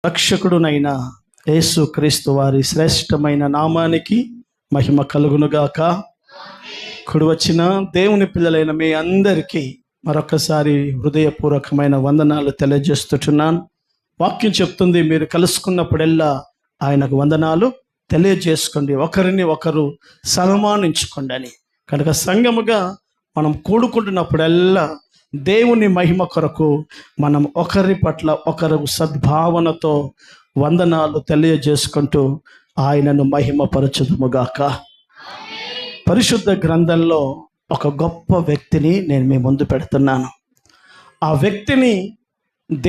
రక్షకుడునైన యేసు క్రీస్తు వారి శ్రేష్టమైన నామానికి మహిమ కలుగునుగాక. కుడి వచ్చిన దేవుని పిల్లలైన మీ అందరికీ మరొకసారి హృదయపూర్వకమైన వందనాలు తెలియజేస్తున్నాను. వాక్యం చెప్తుంది, మీరు కలుసుకున్నప్పుడల్లా ఆయనకు వందనాలు తెలియజేసుకోండి, ఒకరిని ఒకరు సన్మానించుకోండి అని. కనుక సంఘముగా మనం కూడుకుంటున్నప్పుడల్లా దేవుని మహిమ కొరకు మనం ఒకరి పట్ల ఒకరు సద్భావనతో వందనాలు తెలియజేసుకుంటూ ఆయనను మహిమపరచుదుముగాక. పరిశుద్ధ గ్రంథంలో ఒక గొప్ప వ్యక్తిని నేను మీ ముందు పెడుతున్నాను. ఆ వ్యక్తిని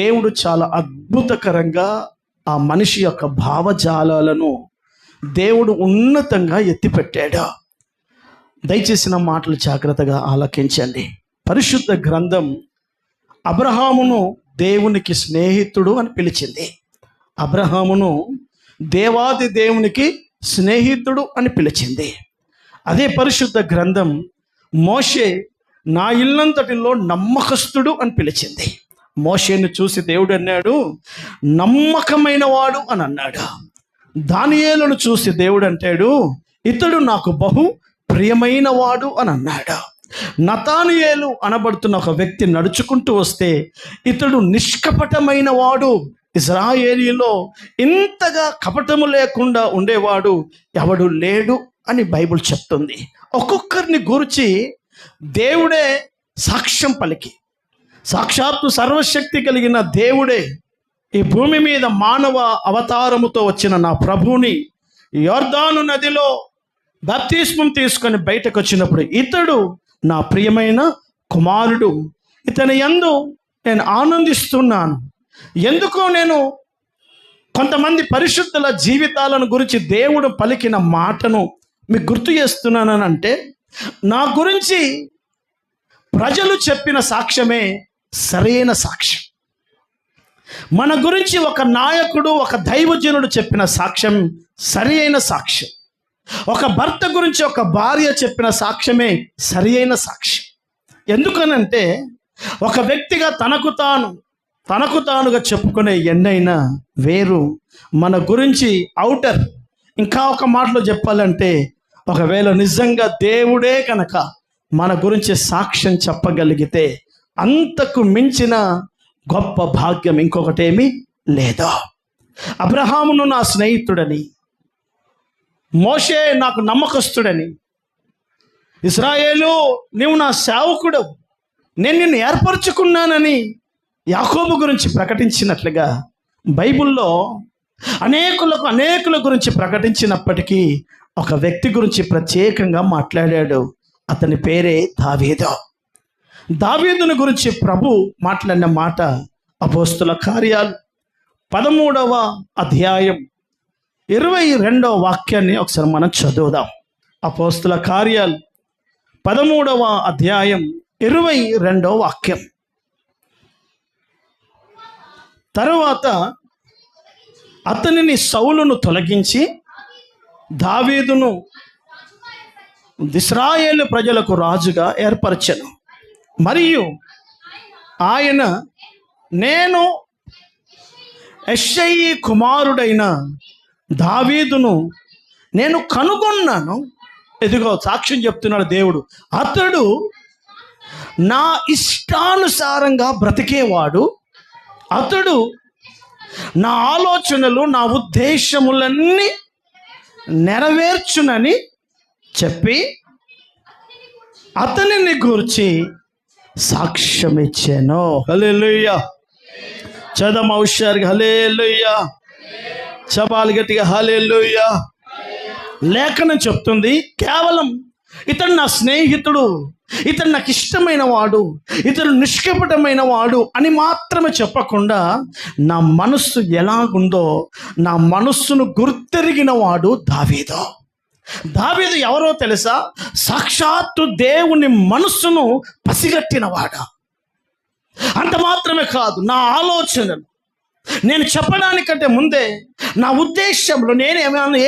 దేవుడు చాలా అద్భుతకరంగా ఆ మనిషి యొక్క భావజాలాలను దేవుడు ఉన్నతంగా ఎత్తిపెట్టాడు. దయచేసి నా మాటలు జాగ్రత్తగా ఆలకించండి. పరిశుద్ధ గ్రంథం అబ్రహామును దేవునికి స్నేహితుడు అని పిలిచింది. అబ్రహామును దేవాది దేవునికి స్నేహితుడు అని పిలిచింది. అదే పరిశుద్ధ గ్రంథం మోషే నా ఇల్లంతటిలో నమ్మకస్తుడు అని పిలిచింది. మోషేను చూసి దేవుడు అన్నాడు, నమ్మకమైన వాడు అని అన్నాడు. దానియేలును చూసి దేవుడు అంటాడు, ఇతడు నాకు బహు ప్రియమైన వాడు అని అన్నాడు. నతానియేలు అనబడుతున్న ఒక వ్యక్తి నడుచుకుంటూ వస్తే, ఇతడు నిష్కపటమైన వాడు, ఇశ్రాయేలీలో ఇంతగా కపటము లేకుండా ఉండేవాడు ఎవడు లేడు అని బైబిల్ చెప్తుంది. ఒక్కొక్కరిని గురించి దేవుడే సాక్ష్యం పలికి, సాక్షాత్తు సర్వశక్తి కలిగిన దేవుడే ఈ భూమి మీద మానవ అవతారముతో వచ్చిన నా ప్రభువుని యోర్దాను నదిలో బాప్తిస్మం తీసుకొని బయటకు వచ్చినప్పుడు, ఇతడు నా ప్రియమైన కుమారుడు, ఇతని యందు నేను ఆనందిస్తున్నాను. ఎందుకో నేను కొంతమంది పరిశుద్ధుల జీవితాలను గురించి దేవుడు పలికిన మాటను మీకు గుర్తు చేస్తున్నానని అంటే, నా గురించి ప్రజలు చెప్పిన సాక్ష్యమే సరైన సాక్ష్యం. మన గురించి ఒక నాయకుడు, ఒక దైవజనుడు చెప్పిన సాక్ష్యం సరి అయిన సాక్ష్యం. ఒక భర్త గురించి ఒక భార్య చెప్పిన సాక్ష్యమే సరి అయిన సాక్ష్యం. ఎందుకనంటే ఒక వ్యక్తిగా తనకు తానుగా చెప్పుకునే ఎన్నైనా వేరు, మన గురించి ఔటర్. ఇంకా ఒక మాటలో చెప్పాలంటే, ఒకవేళ నిజంగా దేవుడే కనుక మన గురించి సాక్ష్యం చెప్పగలిగితే అంతకు మించిన గొప్ప భాగ్యం ఇంకొకటేమీ లేదా. అబ్రహామును నా స్నేహితుడని, మోషే నాకు నమ్మకస్తుడని, ఇశ్రాయేలు నీవు నా సేవకుడు, నేను నిన్ను ఏర్పరచుకున్నానని యాకోబు గురించి ప్రకటించినట్లుగా బైబిల్లో అనేకుల గురించి ప్రకటించినప్పటికీ ఒక వ్యక్తి గురించి ప్రత్యేకంగా మాట్లాడాడు. అతని పేరే దావీదు. దావీదుని గురించి ప్రభు మాట్లాడిన మాట అపోస్తుల కార్యాలు 13వ అధ్యాయం 22వ వాక్యాన్ని ఒకసారి మనం చదువుదాం. అపోస్తుల కార్యాలు 13వ అధ్యాయం 22వ వాక్యం. తరువాత అతనిని సౌలును తొలగించి దావీదును ఇశ్రాయేలు ప్రజలకు రాజుగా ఏర్పరచెను. మరియు ఆయన, నేను యెష్షయి కుమారుడైన దావీదును నేను కనుగొన్నాను. ఎదుగో సాక్ష్యం చెప్తున్నాడు దేవుడు, అతడు నా ఇష్టానుసారంగా బ్రతికేవాడు, అతడు నా ఆలోచనలు నా ఉద్దేశములన్నీ నెరవేర్చునని చెప్పి అతనిని గూర్చి సాక్ష్యం ఇచ్చాను. హల్లెలూయా. చదమ హుషారుగా హల్లెలూయా, చపాలి గట్టిగా హల్లెలూయా. లేఖనం చెప్తుంది, కేవలం ఇతడు నా స్నేహితుడు, ఇతడు నాకు ఇష్టమైన వాడు, ఇతడు నిష్కపటమైన వాడు అని మాత్రమే చెప్పకుండా, నా మనస్సు ఎలాగుందో నా మనస్సును గుర్తెరిగిన వాడు దావీదు. దావీదు ఎవరో తెలుసా? సాక్షాత్తు దేవుని మనస్సును పసిగట్టినవాడు. అంత మాత్రమే కాదు, నా ఆలోచనలు నేను చెప్పడానికంటే ముందే నా ఉద్దేశంలో నేను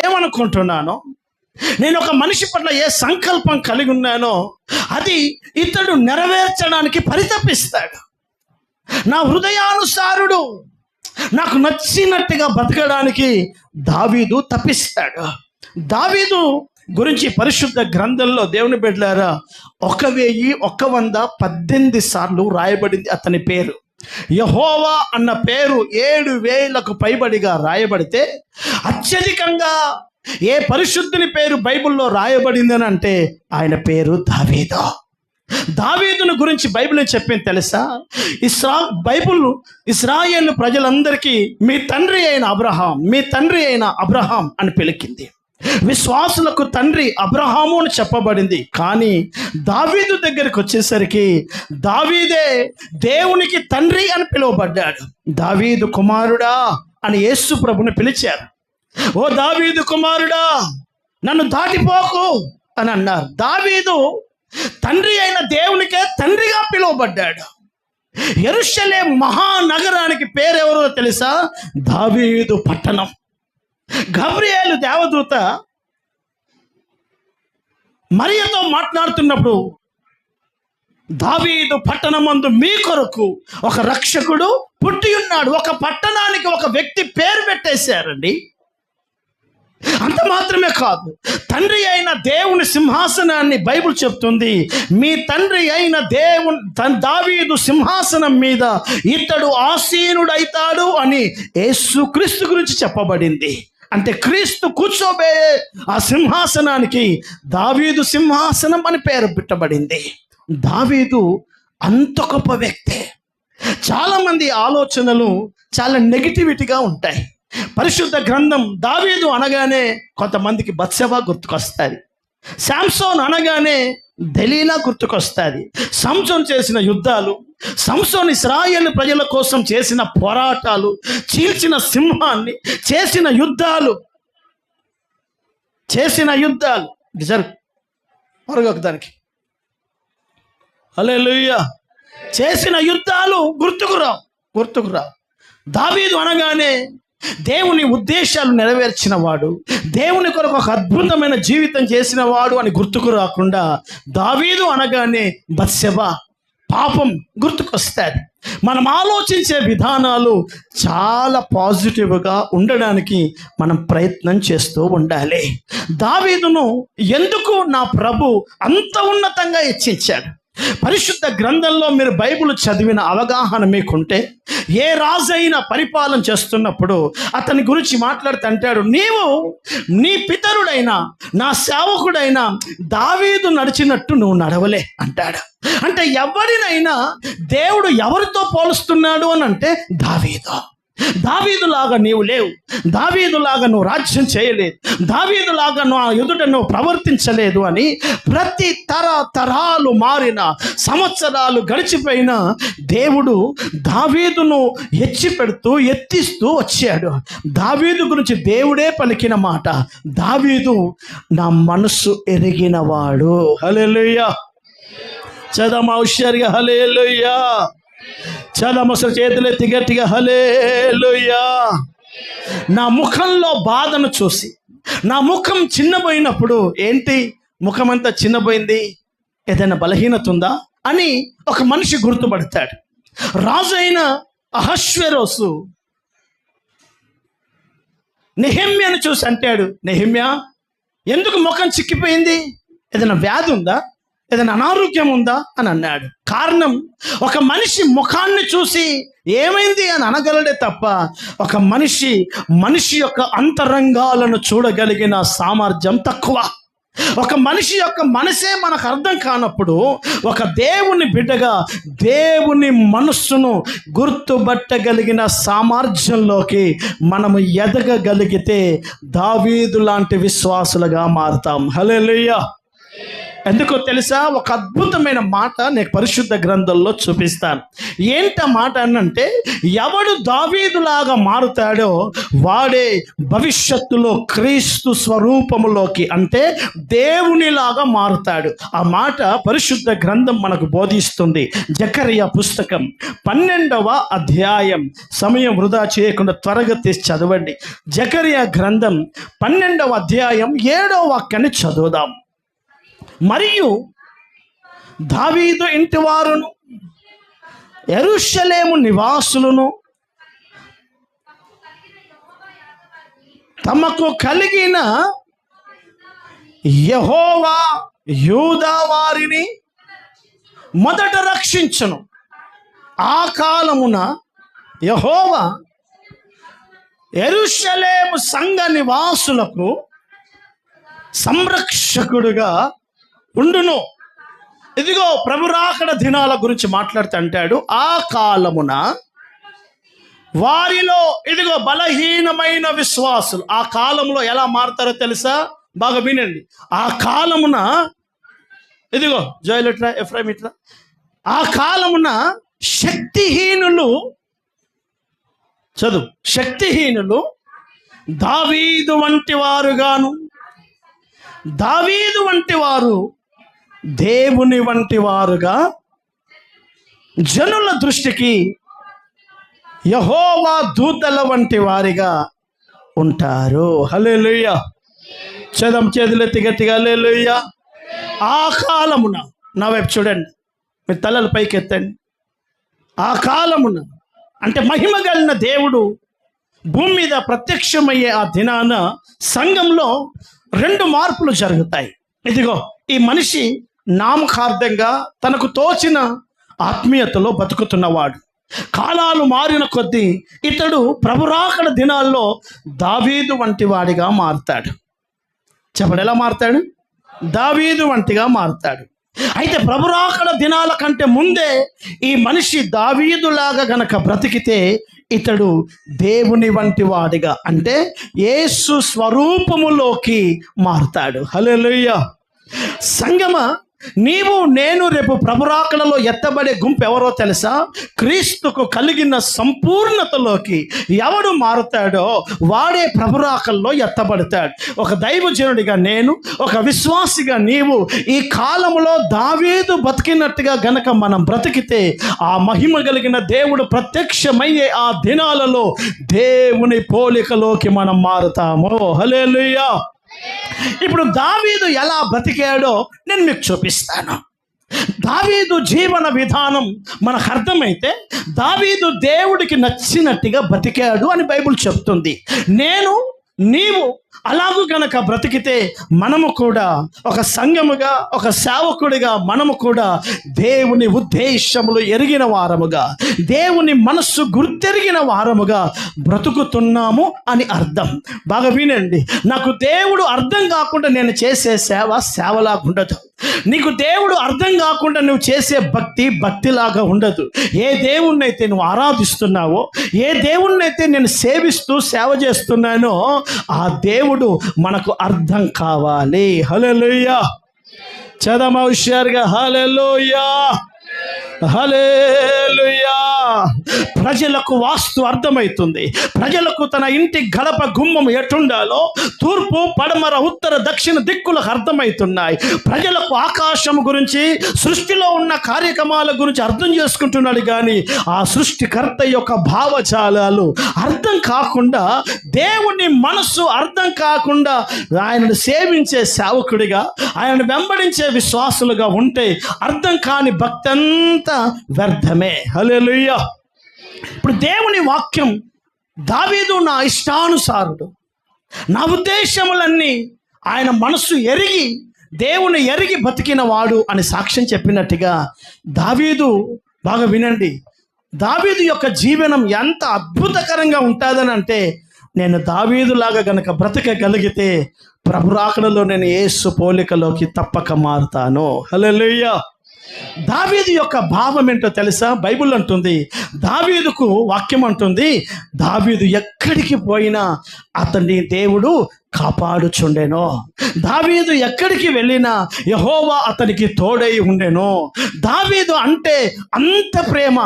ఏమనుకుంటున్నానో, నేను ఒక మనిషి పట్ల ఏ సంకల్పం కలిగి ఉన్నానో అది ఇతడు నెరవేర్చడానికి పరితపిస్తాడు. నా హృదయానుసారుడు, నాకు నచ్చినట్టుగా బతకడానికి దావీదు తప్పిస్తాడు. దావీదు గురించి పరిశుద్ధ గ్రంథంలో దేవుని బిడ్డలారా 1118 సార్లు రాయబడింది అతని పేరు. యెహోవా అన్న పేరు 7000కు పైబడిగా రాయబడితే అత్యధికంగా ఏ పరిశుద్ధుని పేరు బైబిల్లో రాయబడిందని అంటే ఆయన పేరు దావీదు. దావీదును గురించి బైబిల్ చెప్పింది తెలుసా? బైబిల్ ఇశ్రాయేలు ప్రజలందరికీ మీ తండ్రి అయిన అబ్రహాం అని పిలికింది. విశ్వాసులకు తండ్రి అబ్రహాము అని చెప్పబడింది. కానీ దావీదు దగ్గరికి వచ్చేసరికి దావీదే దేవునికి తండ్రి అని పిలువబడ్డాడు. దావీదు కుమారుడా అని యేసు ప్రభుని పిలిచారు. ఓ దావీదు కుమారుడా, నన్ను దాటిపోకు అని అన్నారు. దావీదు తండ్రి అయిన దేవునికే తండ్రిగా పిలువబడ్డాడు. యెరూషలేము మహానగరానికి పేరెవరో తెలుసా? దావీదు పట్టణం. గబ్రియేలు దేవదూత మరియతో మాట్లాడుతున్నప్పుడు దావీదు పట్టణమందు మీ కొరకు ఒక రక్షకుడు పుట్టి ఉన్నాడు. ఒక పట్టణానికి ఒక వ్యక్తి పేరు పెట్టేశారండి. అంత మాత్రమే కాదు, తండ్రి అయిన దేవుని సింహాసనాన్ని బైబిల్ చెప్తుంది, మీ తండ్రి అయిన దావీదు సింహాసనం మీద ఇతడు ఆసీనుడైతాడు అని యేసుక్రీస్తు గురించి చెప్పబడింది. అంటే క్రీస్తు కూర్చోబోయే ఆ సింహాసనానికి దావీదు సింహాసనం అని పేరు పెట్టబడింది. దావీదు అంత గొప్ప వ్యక్తే. చాలామంది ఆలోచనలు చాలా నెగిటివిటీగా ఉంటాయి. పరిశుద్ధ గ్రంథం దావీదు అనగానే కొంతమందికి బత్షెబా గుర్తుకొస్తుంది, శాంసోన్ అనగానే దెలీలా గుర్తుకొస్తుంది. సంసోన్ చేసిన యుద్ధాలు, సంసోన్ ఇశ్రాయేలు ప్రజల కోసం చేసిన పోరాటాలు, చీల్చిన సింహాన్ని, చేసిన యుద్ధాలు మరొకదానికి హల్లెలూయా, చేసిన యుద్ధాలు గుర్తుకురావు. దావీదు అనగానే దేవుని ఉద్దేశాలు నెరవేర్చిన వాడు, దేవుని కొరకు ఒక అద్భుతమైన జీవితం చేసిన వాడు అని గుర్తుకు రాకుండా దావీదు అనగానే బత్షెబా, పాపం గుర్తుకొస్తాయి. మనం ఆలోచించే విధానాలు చాలా పాజిటివ్గా ఉండడానికి మనం ప్రయత్నం చేస్తూ ఉండాలి. దావీదును ఎందుకు నా ప్రభు అంత ఉన్నతంగా హెచ్చించాడు? పరిశుద్ధ గ్రంథంలో మీరు బైబిల్ చదివిన అవగాహన మీకుంటే, ఏ రాజైనా పరిపాలన చేస్తున్నప్పుడు అతని గురించి మాట్లాడుతుంటాడు, నీవు నీ పితరుడైన నా సేవకుడైన దావీదు నడిచినట్టు నువ్వు నడవలే అంటాడు. అంటే ఎవరినైనా దేవుడు ఎవరితో పోలుస్తున్నాడు అని అంటే దావీదులాగా నీవు లేవు, దావీదులాగా నువ్వు రాజ్యం చేయలేదు, దావీదులాగా నువ్వు ఎదుట నువ్వు ప్రవర్తించలేదు అని ప్రతి తరాలు మారిన, సంవత్సరాలు గడిచిపోయిన దేవుడు దావీదును ఎత్తిస్తూ వచ్చాడు. దావీదు గురించి దేవుడే పలికిన మాట, దావీదు నా మనసు ఎరిగినవాడు. హల్లెలూయా. చదమ హుషారుగా హల్లెలూయా. చాలా మసలు చేతులెత్తి గట్టిగా హల్లెలూయా. నా ముఖంలో బాధను చూసి, నా ముఖం చిన్నపోయినప్పుడు, ఏంటి ముఖం అంతా చిన్నపోయింది, ఏదైనా బలహీనత ఉందా అని ఒక మనిషి గుర్తుపడతాడు. రాజు అయిన అహష్వేరోసు నెహెమ్యాను చూసి అంటాడు, నెహెమ్యా ఎందుకు ముఖం చిక్కిపోయింది, ఏదైనా వ్యాధి ఉందా, ఏదైనా అనారోగ్యం ఉందా అని అన్నాడు. కారణం, ఒక మనిషి ముఖాన్ని చూసి ఏమైంది అని అనగలడే తప్ప ఒక మనిషి యొక్క అంతరంగాలను చూడగలిగిన సామర్థ్యం తక్కువ. ఒక మనిషి యొక్క మనసే మనకు అర్థం కానప్పుడు ఒక దేవుని బిడ్డగా దేవుని మనస్సును గుర్తుపట్టగలిగిన సామర్థ్యంలోకి మనము ఎదగగలిగితే దావీదు లాంటి విశ్వాసులుగా మారుతాం. హల్లెలూయా. ఎందుకో తెలుసా? ఒక అద్భుతమైన మాట నేను పరిశుద్ధ గ్రంథంలో చూపిస్తాను. ఏంట మాట అనంటే, ఎవడు దావీదులాగా మారుతాడో వాడే భవిష్యత్తులో క్రీస్తు స్వరూపములోకి, అంటే దేవునిలాగా మారుతాడు. ఆ మాట పరిశుద్ధ గ్రంథం మనకు బోధిస్తుంది. జకరియా పుస్తకం 12వ అధ్యాయం. సమయం వృధా చేయకుండా త్వరగా తీసి చదవండి. జకరియా గ్రంథం 12వ అధ్యాయం 7వ వాక్యాన్ని చదువుదాం. మరియు దావీదు ఇంటి వారును యెరూషలేము నివాసులను తమకు కలిగిన యెహోవా యూదా వారిని మొదట రక్షించును. ఆ కాలమున యెహోవా యెరూషలేము సంఘ నివాసులకు సంరక్షకుడుగా ఉండును. ఇదిగో ప్రభు రాకడ దినాల గురించి మాట్లాడుతూ అంటాడు, ఆ కాలమున వారిలో ఇదిగో బలహీనమైన విశ్వాసులు. ఆ కాలంలో ఎలా మారుతారో తెలుసా? బాగా వినండి. ఆ కాలమున ఇదిగో జోయలిట్రా ఎఫ్రాయిం ఇట్రా, ఆ కాలమున శక్తిహీనులు, చదువు, శక్తిహీనులు దావీదు వంటి వారుగాను, దావీదు వంటి వారు దేవుని వంటి వారుగా జనుల దృష్టికి యెహోవా దూతల వంటి వారిగా ఉంటారు. హల్లెలూయా. చదం చేతులెత్తి గట్టిగా హల్లెలూయా. ఆ కాలమున, నా వైపు చూడండి, మీరు తలలు పైకి ఎత్తండి. ఆ కాలమున అంటే మహిమ కలిగిన దేవుడు భూమి మీద ప్రత్యక్షమయ్యే ఆ దినాన సంఘంలో 2 మార్పులు జరుగుతాయి. ఇదిగో ఈ మనిషి నామకార్థంగా తనకు తోచిన ఆత్మీయతలో బతుకుతున్నవాడు. కాలాలు మారిన కొద్దీ ఇతడు ప్రభు రాకడ దినాల్లో దావీదు వంటి వాడిగా మారుతాడు. చెప్పడు, ఎలా మారుతాడు? దావీదు వంటిగా మారుతాడు. అయితే ప్రభు రాకడ దినాల కంటే ముందే ఈ మనిషి దావీదులాగా గనక బ్రతికితే ఇతడు దేవుని వంటి వాడిగా, అంటే యేసు స్వరూపములోకి మారుతాడు. హల్లెలూయా. సంగమా, నీవు నేను రేపు ప్రభురాకడలో ఎత్తబడే గుంపు ఎవరో తెలుసా? క్రీస్తుకు కలిగిన సంపూర్ణతలోకి ఎవడు మారుతాడో వాడే ప్రభురాకల్లో ఎత్తబడతాడు. ఒక దైవజనుడిగా నేను, ఒక విశ్వాసిగా నీవు ఈ కాలంలో దావీదు బతికినట్టుగా గనక మనం బ్రతికితే ఆ మహిమ కలిగిన దేవుడు ప్రత్యక్షమయ్యే ఆ దినాలలో దేవుని పోలికలోకి మనం మారుతాము. హల్లెలూయా. ఇప్పుడు దావీదు ఎలా బ్రతికాడో నేను మీకు చూపిస్తాను. దావీదు జీవన విధానం మనకు అర్థమైతే దావీదు దేవుడికి నచ్చినట్టుగా బ్రతికాడు అని బైబిల్ చెప్తుంది. నేను నీవు అలాగూ గనక బ్రతికితే మనము కూడా ఒక సంఘముగా, ఒక సేవకుడిగా మనము కూడా దేవుని ఉద్దేశములు ఎరిగిన వారముగా, దేవుని మనస్సు గుర్తెరిగిన వారముగా బ్రతుకుతున్నాము అని అర్థం. బాగా వినండి, నాకు దేవుడు అర్థం కాకుండా నేను చేసే సేవ సేవలాగా ఉండదు. నీకు దేవుడు అర్థం కాకుండా నువ్వు చేసే భక్తి భక్తిలాగా ఉండదు. ఏ దేవుణ్ణైతే నువ్వు ఆరాధిస్తున్నావో, ఏ దేవుణ్ణైతే నేను సేవిస్తూ సేవ చేస్తున్నానో ఆ దేవుడు మనకు అర్థం కావాలి. హల్లెలూయా. చదమ హుషారుగా హల్లెలూయా, హల్లెలూయా. ప్రజలకు వాస్తు అర్థమవుతుంది. ప్రజలకు తన ఇంటి గడప గుమ్మం ఎటుండాలో తూర్పు, పడమర, ఉత్తర, దక్షిణ దిక్కులకు అర్థమవుతున్నాయి. ప్రజలకు ఆకాశం గురించి, సృష్టిలో ఉన్న కార్యక్రమాల గురించి అర్థం చేసుకుంటున్నాడు. కానీ ఆ సృష్టికర్త యొక్క భావజాలాలు అర్థం కాకుండా, దేవుని మనస్సు అర్థం కాకుండా ఆయనను సేవించే సేవకుడిగా, ఆయనను వెంబడించే విశ్వాసులుగా ఉంటే అర్థం కాని భక్తి అంతా వ్యర్థమే. హల్లెలూయా. ఇప్పుడు దేవుని వాక్యం, దావీదు నా ఇష్టానుసారుడు, నా ఉద్దేశములన్నీ ఆయన మనస్సు ఎరిగి, దేవుని ఎరిగి బతికిన వాడు అని సాక్ష్యం చెప్పినట్టుగా దావీదు, బాగా వినండి, దావీదు యొక్క జీవనం ఎంత అద్భుతకరంగా ఉంటుందని అంటే, నేను దావీదులాగా గనక బ్రతకగలిగితే ప్రభు రాకడలో నేను యేసు పోలికలోకి తప్పక మారుతాను. హల్లెలూయా. దావీదు యొక్క భావం ఏంటో తెలుసా? బైబిల్ అంటుంది, దావీదుకు వాక్యం అంటుంది, దావీదు ఎక్కడికి పోయినా అతన్ని దేవుడు కాపాడుచుండెను. దావీదు ఎక్కడికి వెళ్ళినా యెహోవా అతనికి తోడై ఉండెను. దావీదు అంటే అంత ప్రేమ.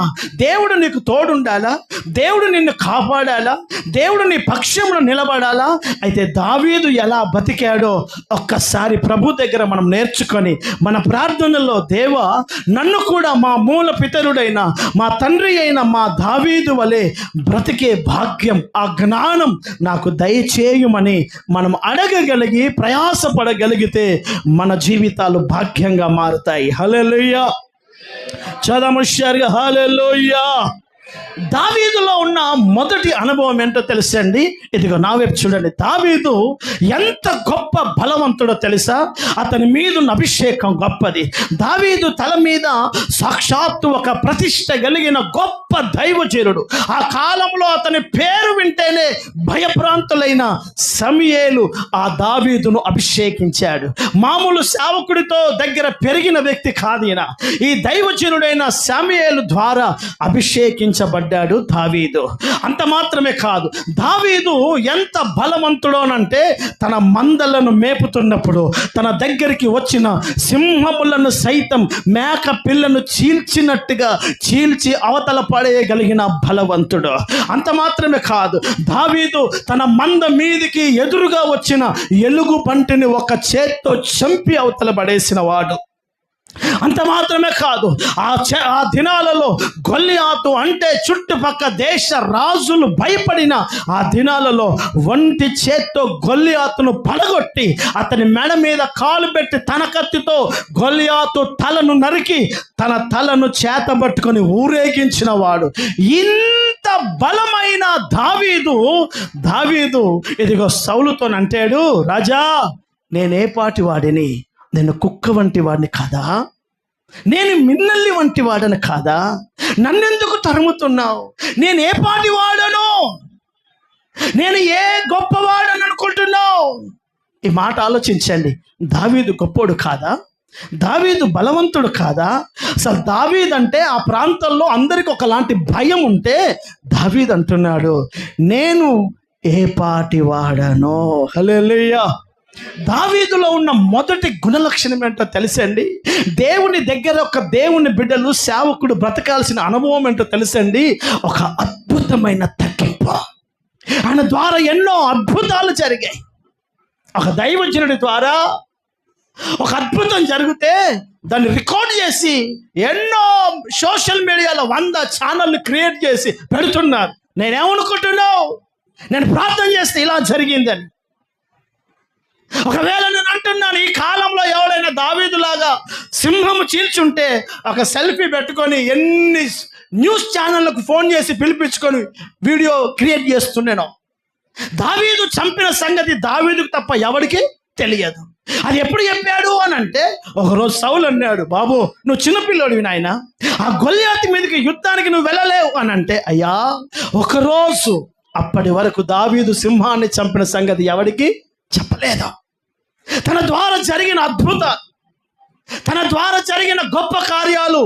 దేవుడు నీకు తోడుండాలా? దేవుడు నిన్ను కాపాడాలా? దేవుడు నీ పక్షంలో నిలబడాలా? అయితే దావీదు ఎలా బతికాడో ఒక్కసారి ప్రభు దగ్గర మనం నేర్చుకొని మన ప్రార్థనలో, దేవా నన్ను కూడా మా మూల పితరుడైన, మా తండ్రి అయిన మా దావీదు వలె బ్రతికే భాగ్యం, ఆ జ్ఞానం నాకు దయచేయమని మనం అడగగలిగి ప్రయాసపడగలిగితే మన జీవితాలు భాగ్యంగా మారుతాయి. హల్లెలూయా. చదము హుషారుగా హల్లెలూయా. దావీదులో ఉన్న మొదటి అనుభవం ఏంటో తెలుసండి. ఇదిగో నా వైపు చూడండి. దావీదు ఎంత గొప్ప బలవంతుడో తెలుసా? అతని మీద ఉన్న అభిషేకం గొప్పది. దావీదు తల మీద సాక్షాత్తు ఒక ప్రతిష్ట కలిగిన గొప్ప దైవజనుడు. ఆ కాలంలో అతని పేరు వింటేనే భయభ్రాంతులైన సమూయేలు ఆ దావీదును అభిషేకించాడు. మామూలు సేవకుడితో దగ్గర పెరిగిన వ్యక్తి కాదు ఈయన. ఈ దైవజనుడైన సమూయేలు ద్వారా అభిషేకించబడ్డాడు దావీదు. అంత మాత్రమే కాదు, దావీదు ఎంత బలవంతుడోనంటే తన మందలను మేపుతున్నప్పుడు తన దగ్గరికి వచ్చిన సింహములను సైతం మేక పిల్లను చీల్చినట్టుగా చీల్చి అవతల పడేయగలిగిన బలవంతుడు. అంత మాత్రమే కాదు, దావీదు తన మంద మీదికి ఎదురుగా వచ్చిన ఎలుగు బంటిని ఒక చేత్తో చంపి అవతల పడేసిన వాడు. అంత మాత్రమే కాదు, ఆ దినాలలో గొల్లియాతు అంటే చుట్టుపక్క దేశ రాజులు భయపడిన ఆ దినాలలో ఒంటి చేత్తో గొల్లియాతును పడగొట్టి అతని మెడ మీద కాలు పెట్టి తన కత్తితో గొల్లియాతు తలను నరికి తన తలను చేతబట్టుకొని ఊరేగించిన వాడు. ఇంత బలమైన దావీదు ఇదిగో సౌలుతో అంటాడు, రాజా నేనే పాటి వాడిని, నేను కుక్క వంటి వాడిని కాదా? నేను మిన్నల్లి వంటి వాడని కాదా? నన్నెందుకు తరుముతున్నావు? నేను ఏ పాటి వాడను? నేను ఏ గొప్పవాడని అనుకుంటున్నావు? ఈ మాట ఆలోచించండి. దావీదు గొప్పోడు కాదా? దావీదు బలవంతుడు కాదా? అసలు దావీదు అంటే ఆ ప్రాంతంలో అందరికి ఒకలాంటి భయం ఉంటే దావీదు అంటున్నాడు, నేను ఏ పాటి వాడను. హల్లెలూయా. దావీదులో ఉన్న మొదటి గుణలక్షణం ఏంటో తెలుసండి? దేవుని దగ్గర ఒక దేవుని బిడ్డలు సేవకుడు బ్రతకాల్సిన అనుభవం ఏంటో తెలుసండి? ఒక అద్భుతమైన తగ్గింపు. ఆయన ద్వారా ఎన్నో అద్భుతాలు జరిగాయి. ఒక దైవజనుడి ద్వారా ఒక అద్భుతం జరిగితే దాన్ని రికార్డ్ చేసి ఎన్నో సోషల్ మీడియాలో 100 ఛానళ్ళు క్రియేట్ చేసి పెడుతున్నారు. నేనేమనుకుంటున్నావు? నేను ప్రార్థన చేస్తే ఇలా జరిగిందని. ఒకవేళ నేను అంటున్నాను, ఈ కాలంలో ఎవడైనా దావీదులాగా సింహము చీల్చుంటే ఒక సెల్ఫీ పెట్టుకొని ఎన్ని న్యూస్ ఛానళ్ళకు ఫోన్ చేసి పిలిపించుకొని వీడియో క్రియేట్ చేస్తున్నాను. దావీదు చంపిన సంగతి దావీదుకు తప్ప ఎవరికి తెలియదు. అది ఎప్పుడు చెప్పాడు అని అంటే, ఒకరోజు సౌలు అన్నాడు, బాబు నువ్వు చిన్నపిల్లోడివి నాయన, ఆ గొల్లియాతు మీదకి యుద్ధానికి నువ్వు వెళ్ళలేవు అని అంటే, అయ్యా ఒకరోజు అప్పటి వరకు దావీదు సింహాన్ని చంపిన సంగతి ఎవరికి చెప్పలేదు. తన ద్వారా జరిగిన అద్భుతాలు, తన ద్వారా జరిగిన గొప్ప కార్యాలు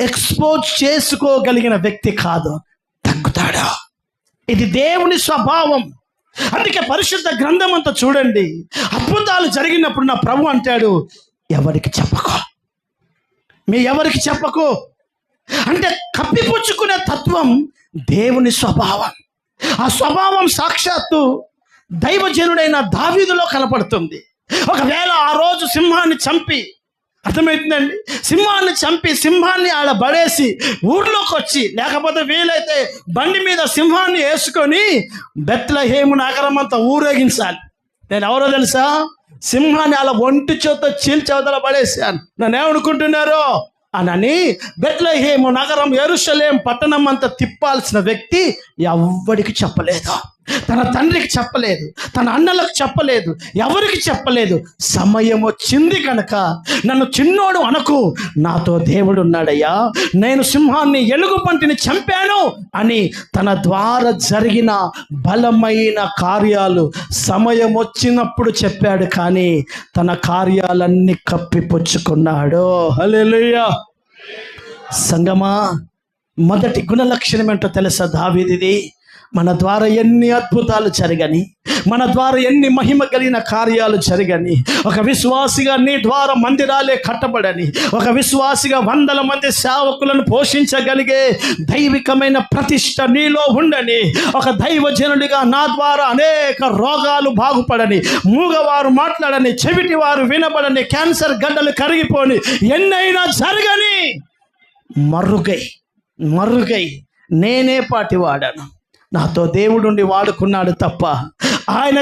ఎక్స్పోజ్ చేసుకోగలిగిన వ్యక్తి కాదు, తగ్గుతాడా. ఇది దేవుని స్వభావం. అందుకే పరిశుద్ధ గ్రంథం అంతా చూడండి, అద్భుతాలు జరిగినప్పుడు నా ప్రభు అంటాడు, ఎవరికి చెప్పకు, ఎవరికి చెప్పకు అంటే కప్పిపుచ్చుకునే తత్వం దేవుని స్వభావం. ఆ స్వభావం సాక్షాత్తు దైవజనుడైన దావీదులో కనపడుతుంది. ఒకవేళ ఆ రోజు సింహాన్ని చంపి, అర్థమవుతుందండి, సింహాన్ని ఆడ పడేసి ఊర్లోకి వచ్చి, లేకపోతే వీలైతే బండి మీద సింహాన్ని వేసుకొని బెత్లెహేము నగరం అంతా ఊరేగించాలి. నేను ఎవరో తెలుసా? సింహాన్ని అలా ఒంటి చేత్తో చీల్చవతల పడేసాను. నన్ను ఏమనుకుంటున్నారు అని బెత్లెహేము నగరం, యెరూషలేం పట్టణం అంతా తిప్పాల్సిన వ్యక్తి ఎవ్వడికి చెప్పలేదు. తన తండ్రికి చెప్పలేదు, తన అన్నలకు చెప్పలేదు, ఎవరికి చెప్పలేదు. సమయం వచ్చింది కనుక నన్ను చిన్నోడు అనకు, నాతో దేవుడు ఉన్నాడయ్యా, నేను సింహాన్ని ఎలుగు పంటిని చంపాను అని తన ద్వారా జరిగిన బలమైన కార్యాలు సమయం వచ్చినప్పుడు చెప్పాడు. కానీ తన కార్యాలన్నీ కప్పిపుచ్చుకున్నాడు. హల్లెలూయా. సంగమా, మొదటి గుణలక్షణం ఏంటో తెలుసా దావీదుది? మన ద్వారా ఎన్ని అద్భుతాలు జరగని, మన ద్వారా ఎన్ని మహిమ కలిగిన కార్యాలు జరగని, ఒక విశ్వాసిగా నీ ద్వారా మందిరాలే కట్టబడని, ఒక విశ్వాసిగా 100 మంది సేవకులను పోషించగలిగే దైవికమైన ప్రతిష్ట నీలో ఉండని, ఒక దైవజనుడిగా నా ద్వారా అనేక రోగాలు బాగుపడని, మూగవారు మాట్లాడని, చెవిటి వారు వినబడని, క్యాన్సర్ గడ్డలు కరిగిపోని, ఎన్నైనా జరగని, మరుగై నేనే పాటి వాడాను, నాతో దేవుడుండి వాడుకున్నాడు తప్ప ఆయన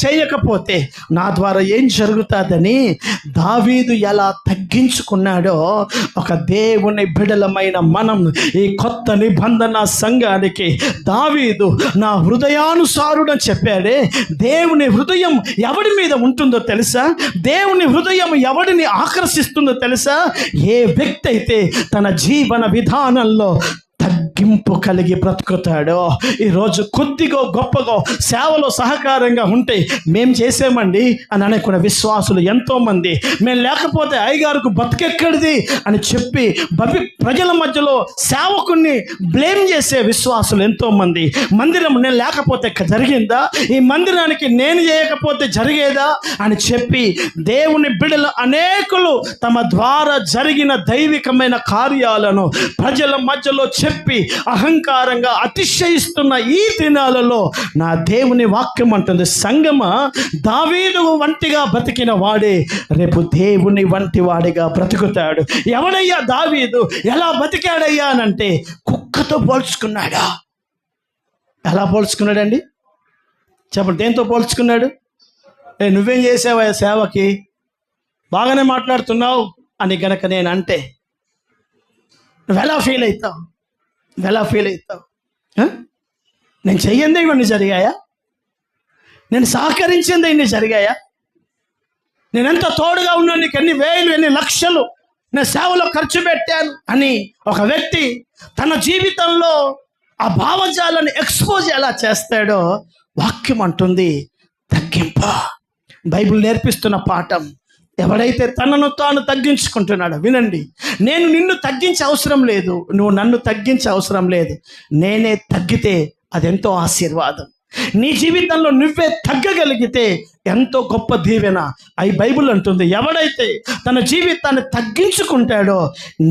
చేయకపోతే నా ద్వారా ఏం జరుగుతుందని దావీదు ఎలా తగ్గించుకున్నాడో ఒక దేవుని బిడలమైన మనం ఈ కొత్త నిబంధన సంఘానికి దావీదు నా హృదయానుసారుడని చెప్పాడే. దేవుని హృదయం ఎవడి మీద ఉంటుందో తెలుసా? దేవుని హృదయం ఎవడిని ఆకర్షిస్తుందో తెలుసా? ఏ వ్యక్తి అయితే తన జీవన విధానంలో తగ్గింపు కలిగి బ్రతుకుతాడో. ఈరోజు కొద్దిగో గొప్పగో సేవలో సహకారంగా ఉంటే మేము చేసామండి అని అనుకున్న విశ్వాసులు ఎంతోమంది, మేము లేకపోతే అయ్యగారికి బతుకెక్కడిది అని చెప్పి ప్రజల మధ్యలో సేవకుని బ్లేమ్ చేసే విశ్వాసులు ఎంతోమంది. మందిరం నేను లేకపోతే జరిగిందా, ఈ మందిరానికి నేను చేయకపోతే జరిగేదా అని చెప్పి దేవుని బిడ్డలు అనేకులు తమ ద్వారా జరిగిన దైవికమైన కార్యాలను ప్రజల మధ్యలో చెప్పి అహంకారంగా అతిశయిస్తున్న ఈ దినాలలో నా దేవుని వాక్యం అంటుంది, సంగమ దావీదు వంటిగా బ్రతికిన వాడే రేపు దేవుని వంటి వాడిగా బ్రతుకుతాడు. ఎవడయ్యా దావీదు? ఎలా బ్రతికాడయ్యా అనంటే కుక్కతో పోల్చుకున్నాడా? ఎలా పోల్చుకున్నాడండి చెప్పండి? దేంతో పోల్చుకున్నాడు? నువ్వేం చేసావా సేవకి, బాగానే మాట్లాడుతున్నావు అని గనక నేను అంటే నువ్వెలా ఫీల్ అవుతావు? నేను చెయ్యందే ఇవన్నీ జరిగాయా? నేను సహకరించిందే ఇన్ని జరిగాయా? నేనెంత తోడుగా ఉన్నా, నీకు ఎన్ని వేలు ఎన్ని లక్షలు నేను సేవలో ఖర్చు పెట్టాను అని ఒక వ్యక్తి తన జీవితంలో ఆ భావజాలను ఎక్స్పోజ్ ఎలా చేస్తాడో వాక్యం అంటుంది తగ్గింపు. బైబిల్ నేర్పిస్తున్న పాఠం. ఎవడైతే తనను తాను తగ్గించుకుంటున్నాడో, వినండి, నేను నిన్ను తగ్గించే అవసరం లేదు, నువ్వు నన్ను తగ్గించే అవసరం లేదు. నేనే తగ్గితే అదెంతో ఆశీర్వాదం. నీ జీవితంలో నువ్వే తగ్గగలిగితే ఎంతో గొప్ప దీవెన. అయి బైబిల్ అంటుంది, ఎవడైతే తన జీవితాన్ని తగ్గించుకుంటాడో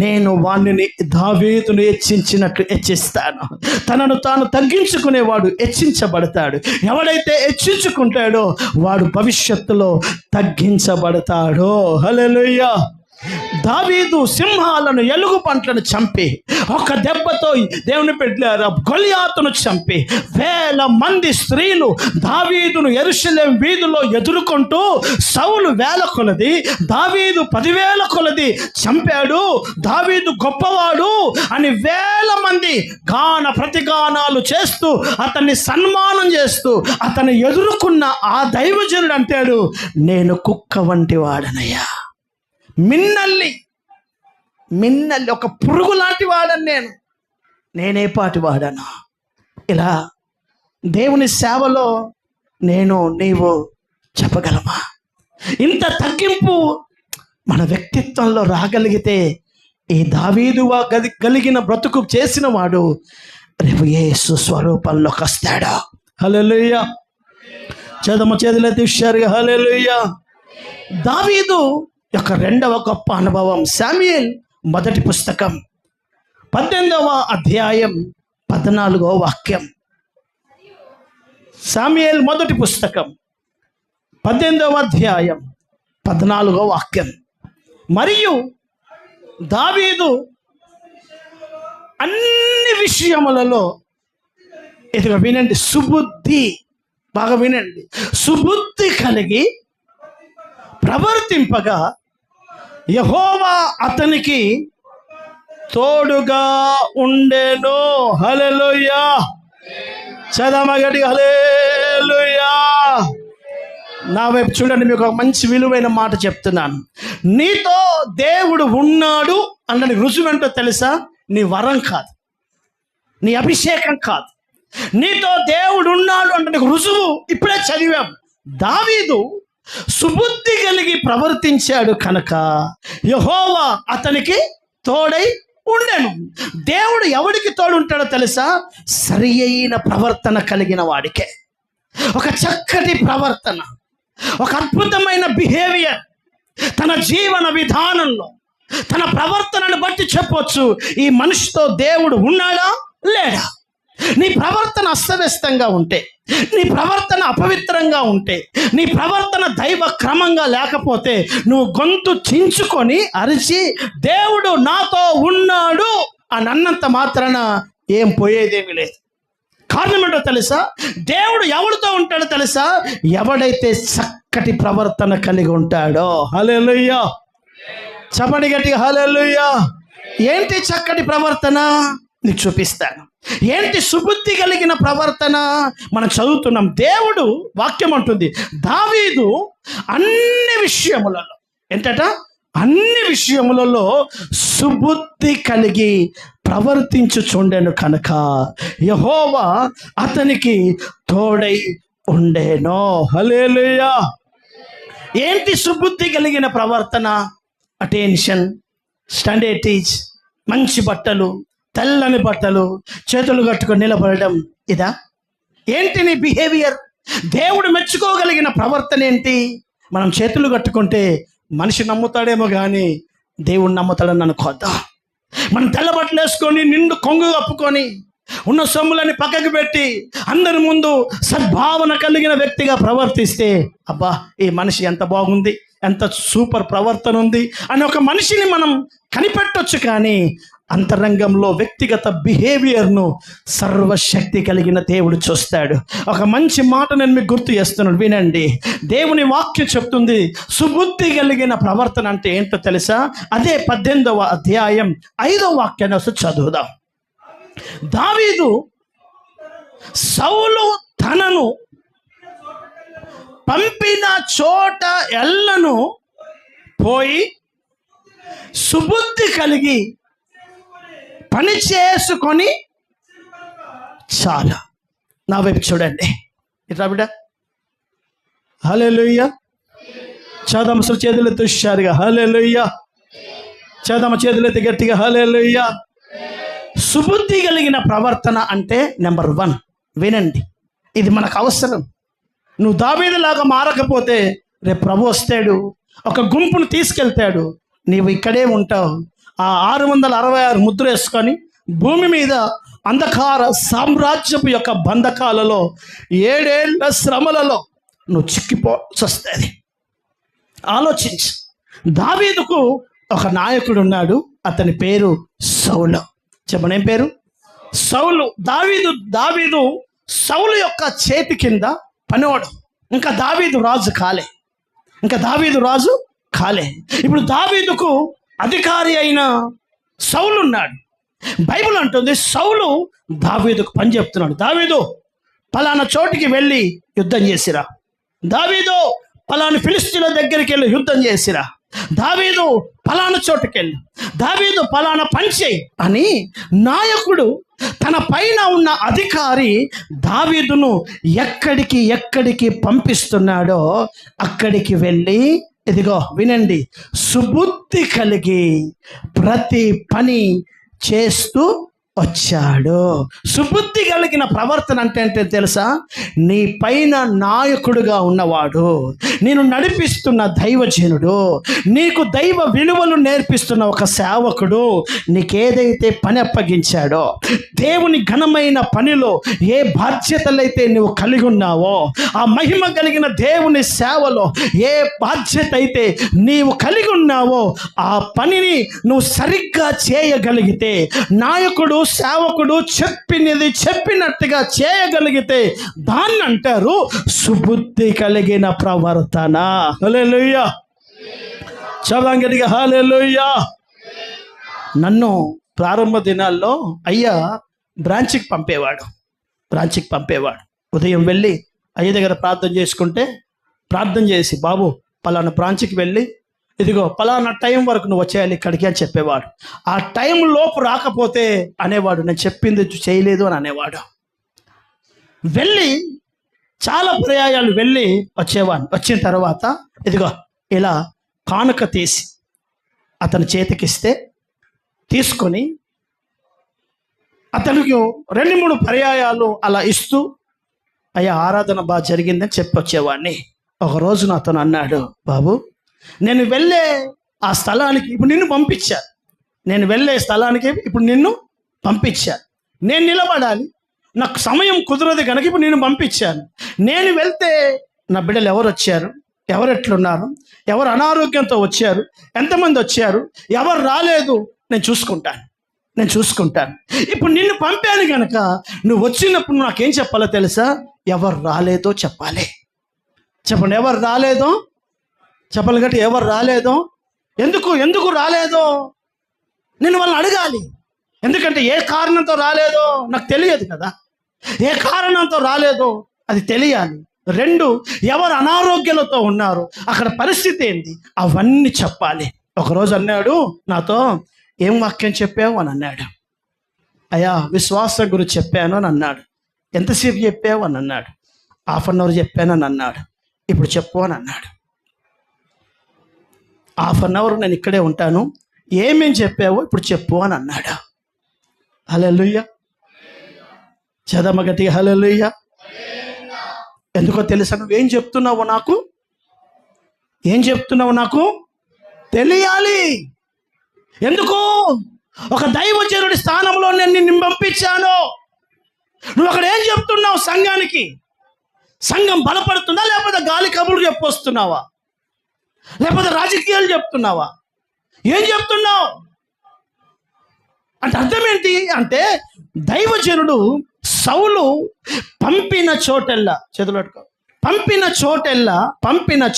నేను వాణ్ణిని దావీదును హెచ్చించినట్లు హెచ్చిస్తాను. తనను తాను తగ్గించుకునేవాడు హెచ్చించబడతాడు. ఎవడైతే హెచ్చించుకుంటాడో వాడు భవిష్యత్తులో తగ్గించబడతాడో. హల్లెలూయా. దావీదు సింహాలను ఎలుగు పంటలను చంపి ఒక దెబ్బతో దేవుని బిడ్డలారా గొలియాతును చంపి 1000 మంది స్త్రీలు దావీదును యెరూషలేము వీధిలో ఎదుర్కొంటూ సౌలు 1000 కొలది, దావీదు 10,000 కొలది చంపాడు, దావీదు గొప్పవాడు అని 1000 మంది గాన ప్రతిగానాలు చేస్తూ అతన్ని సన్మానం చేస్తూ అతన్ని ఎదుర్కొన్న ఆ దైవజనుడు అంటాడు, నేను కుక్క వంటి వాడనయ్యా. మిన్నల్లి ఒక పురుగు లాంటి వాడను నేనే పాటి వాడను. ఇలా దేవుని సేవలో నీవు చెప్పగలమా? ఇంత తగ్గింపు మన వ్యక్తిత్వంలో రాగలిగితే ఈ దావీదువా కలిగిన బ్రతుకు చేసిన వాడు రేపు యేసు స్వరూపంలోకి వస్తాడా? హల్లెలూయా. చేతులైతే హుషారుగా హల్లెలూయా. దావీదు యొక్క రెండవ గొప్ప అనుభవం శామ్యూయేలు మొదటి పుస్తకం 18వ అధ్యాయం 14వ వాక్యం. శామ్యూయేలు మొదటి పుస్తకం 18వ అధ్యాయం 14వ వాక్యం. మరియు దావీదు అన్ని విషయములలో ఇదిగో వినండి, సుబుద్ధి, బాగా వినండి, సుబుద్ధి కలిగి ప్రవర్తింపగా యెహోవా అతనికి తోడుగా ఉండెను. హల్లెలూయా. చదమగడి హల్లెలూయా. నా వైపు చూడండి, మీకు ఒక మంచి విలువైన మాట చెప్తున్నాను. నీతో దేవుడు ఉన్నాడు అన్నది రుజువు ఏంటో తెలుసా? నీ వరం కాదు, నీ అభిషేకం కాదు. నీతో దేవుడు ఉన్నాడు అంటే రుజువు ఇప్పుడే చదివాం. దావీదు సుబుద్ధి కలిగి ప్రవర్తించాడు కనుక యెహోవా అతనికి తోడై ఉండెను. దేవుడు ఎవడికి తోడు ఉంటాడో తెలుసా? సరి అయిన ప్రవర్తన కలిగిన వాడికే. ఒక చక్కటి ప్రవర్తన, ఒక అద్భుతమైన బిహేవియర్ తన జీవన విధానంలో తన ప్రవర్తనను బట్టి చెప్పొచ్చు ఈ మనిషితో దేవుడు ఉన్నాడా లేడా. నీ ప్రవర్తన అస్తవ్యస్తంగా ఉంటే, నీ ప్రవర్తన అపవిత్రంగా ఉంటే, నీ ప్రవర్తన దైవ క్రమంగా లేకపోతే నువ్వు గొంతు చించుకొని అరిచి దేవుడు నాతో ఉన్నాడు అని అన్నంత మాత్రాన ఏం పోయేదేమీ లేదు. కారణం ఏంటో తెలుసా? దేవుడు ఎవరితో ఉంటాడో తెలుసా? ఎవడైతే చక్కటి ప్రవర్తన కలిగి ఉంటాడో. హల్లెలూయా, చెప్పండి గట్టిగా హల్లెలూయా. ఏంటి చక్కటి ప్రవర్తన? నీకు చూపిస్తాను. ఏంటి సుబుద్ధి కలిగిన ప్రవర్తన? మనం చదువుతున్నాం, దేవుడు వాక్యం అంటుంది, దావీదు అన్ని విషయములలో ఏంటట? అన్ని విషయములలో సుబుద్ధి కలిగి ప్రవర్తించుచుండెను కనుక యెహోవా అతనికి తోడై ఉండేనో. హల్లెలూయా. ఏంటి సుబుద్ధి కలిగిన ప్రవర్తన? అటెన్షన్, స్టాండర్డ్, మంచి బట్టలు, తెల్లని బట్టలు, చేతులు కట్టుకొని నిలబడడం, ఇదా? ఏంటి నీ బిహేవియర్? దేవుడు మెచ్చుకోగలిగిన ప్రవర్తన ఏంటి? మనం చేతులు కట్టుకుంటే మనిషి నమ్ముతాడేమో కానీ దేవుడు నమ్ముతాడని అనుకోద్దాం. మనం తెల్ల బట్టలు వేసుకొని నిండు కొంగు కప్పుకొని ఉన్న సొమ్ములని పక్కకు పెట్టి అందరి ముందు సద్భావన కలిగిన వ్యక్తిగా ప్రవర్తిస్తే, అబ్బా ఈ మనిషి ఎంత బాగుంది, ఎంత సూపర్ ప్రవర్తన ఉంది అని ఒక మనిషిని మనం కనిపెట్టొచ్చు. కానీ అంతరంగంలో వ్యక్తిగత బిహేవియర్ను సర్వశక్తి కలిగిన దేవుడు చూస్తాడు. ఒక మంచి మాట నేను మీకు గుర్తు చేస్తున్నాను, వినండి. దేవుని వాక్యం చెప్తుంది సుబుద్ధి కలిగిన ప్రవర్తన అంటే ఏంటో తెలుసా? అదే 18వ అధ్యాయం 5వ వాక్యాన్ని ఒకసారి చదువుదాం. దావీదు సౌలు తనను పంపిన చోట ఎల్లను పోయి సుబుద్ధి కలిగి పని చేసుకొని చాలా. నా వైపు చూడండి, ఇట్లా బిడ్డ. హల్లెలూయా. చదమ చేతులెత్తి హుషారుగా హల్లెలూయా. చదమ చేతులెత్తి గట్టిగా హల్లెలూయా. సుబుద్ధి కలిగిన ప్రవర్తన అంటే నెంబర్ 1, వినండి, ఇది మనకు అవసరం. నువ్వు దావీదులాగా మారకపోతే రేపు ప్రభు వస్తాడు, ఒక గుంపును తీసుకెళ్తాడు, నీవు ఇక్కడే ఉంటావు. ఆ 666 ముద్ర వేసుకొని భూమి మీద అంధకార సామ్రాజ్యపు యొక్క బంధకాలలో 7 ఏళ్ల శ్రమలలో నువ్వు చిక్కిపోవాల్సి వస్తుంది. ఆలోచించు. దావీదుకు ఒక నాయకుడు ఉన్నాడు, అతని పేరు సౌలు. చెప్పండి, ఏం పేరు? సౌలు. దావీదు సౌలు యొక్క చేతి కింద పనివాడు. ఇంకా దావీదు రాజు కాలే. ఇప్పుడు దావీదుకు అధికారి అయిన సౌలు ఉన్నాడు. బైబిల్ అంటుంది సౌలు దావీదుకు పని చెప్తున్నాడు. దావీదు పలానా చోటికి వెళ్ళి యుద్ధం చేసిరా. దావీదు పలానా ఫిలిష్తీయుల దగ్గరికి వెళ్ళి యుద్ధం చేసిరా. దావీదు పలానా చోటుకెళ్ళి, దావీదు పలానా పని చేయి అని నాయకుడు, తన పైన ఉన్న అధికారి దావీదును ఎక్కడికి పంపిస్తున్నాడో అక్కడికి వెళ్ళి, ఇదిగో వినండి, సుబుద్ధి కలిగి ప్రతి పని చేస్తూ వచ్చాడు. సుబుద్ధి కలిగిన ప్రవర్తన అంటే తెలుసా? నీ పైన నాయకుడుగా ఉన్నవాడు, నేను నడిపిస్తున్న దైవజనుడు, నీకు దైవ విలువలు నేర్పిస్తున్న ఒక సేవకుడు నీకేదైతే పని అప్పగించాడో, దేవుని ఘనమైన పనిలో ఏ బాధ్యతలైతే నువ్వు కలిగి ఉన్నావో, ఆ మహిమ కలిగిన దేవుని సేవలో ఏ బాధ్యత అయితే నీవు కలిగి ఉన్నావో, ఆ పనిని నువ్వు సరిగ్గా చేయగలిగితే, నాయకుడు సేవకుడు చెప్పినట్టుగా చేయగలిగితే దాన్ని అంటారు సుబుద్ధి కలిగిన ప్రవర్తన. హల్లెలూయా. చదవంగడిగా హల్లెలూయా. నన్ను ప్రారంభ దినాల్లో అయ్యా బ్రాంచ్కి పంపేవాడు. ఉదయం వెళ్ళి అయ్య దగ్గర ప్రార్థన చేసి బాబు పలానా బ్రాంచ్కి వెళ్ళి ఇదిగో పలానా టైం వరకు నువ్వు వచ్చేయాలి ఇక్కడికి అని చెప్పేవాడు. ఆ టైం లోపు రాకపోతే అనేవాడు నేను చెప్పింది చేయలేదు అని అనేవాడు. వెళ్ళి చాలా పర్యాయాలు వెళ్ళి వచ్చేవాడు. వచ్చిన తర్వాత ఇదిగో ఇలా కానుక తీసి అతని చేతికిస్తే తీసుకొని అతనికి 2-3 పర్యాయాలు అలా ఇస్తూ అయ్యా ఆరాధన బాగా జరిగిందని చెప్పి వచ్చేవాడిని. ఒక రోజున అతను అన్నాడు, బాబు నేను వెళ్ళే ఆ స్థలానికి ఇప్పుడు నిన్ను పంపించాను, నేను నిలబడాలి, నాకు సమయం కుదరదు కనుక ఇప్పుడు నేను పంపించాను. నేను వెళ్తే నా బిడ్డలు ఎవరు వచ్చారు, ఎవరు ఎట్లున్నారు, ఎవరు అనారోగ్యంతో వచ్చారు, ఎంతమంది వచ్చారు, ఎవరు రాలేదు నేను చూసుకుంటాను. నేను చూసుకుంటాను. ఇప్పుడు నిన్ను పంపాను కనుక నువ్వు వచ్చినప్పుడు నాకేం చెప్పాలో తెలుసా? ఎవరు రాలేదో చెప్పాలి. చెప్పండి, ఎవరు రాలేదో చెప్పాలి. గట్టి ఎవరు రాలేదో, ఎందుకు రాలేదో నేను వాళ్ళని అడగాలి. ఎందుకంటే ఏ కారణంతో రాలేదో నాకు తెలియదు కదా. ఏ కారణంతో రాలేదో అది తెలియాలి. 2, ఎవరు అనారోగ్యాలతో ఉన్నారు, అక్కడ పరిస్థితి ఏంటి, అవన్నీ చెప్పాలి. ఒకరోజు అన్నాడు నాతో, ఏం వాక్యం చెప్పావు అని అన్నాడు. అయ్యా విశ్వాసం గురించి చెప్పాను అని అన్నాడు. ఎంతసేపు చెప్పావు అని అన్నాడు. 1/2 అవర్ చెప్పాను అని అన్నాడు. ఇప్పుడు చెప్పు అని అన్నాడు. 1/2 అవర్ నేను ఇక్కడే ఉంటాను, ఏమేం చెప్పావో ఇప్పుడు చెప్పు అని అన్నాడు. హల్లెలూయా. చదమ గట్టిగా హల్లెలూయా. ఎందుకో తెలుసా? నువ్వేం చెప్తున్నావు నాకు, ఏం చెప్తున్నావు నాకు తెలియాలి. ఎందుకు? ఒక దైవజనుడి స్థానంలో నేను నిన్ను పంపించాను. నువ్వు అక్కడ ఏం చెప్తున్నావు సంఘానికి? సంఘం బలపడుతుందా, లేకపోతే గాలి కబుర్లు చెప్పొస్తున్నావా, లేకపోతే రాజకీయాలు చెప్తున్నావా? ఏం చెప్తున్నావు అంటే అర్థం ఏంటి అంటే, దైవజనుడు సౌలు పంపిన చోటెల్లా, చదువుకో, పంపిన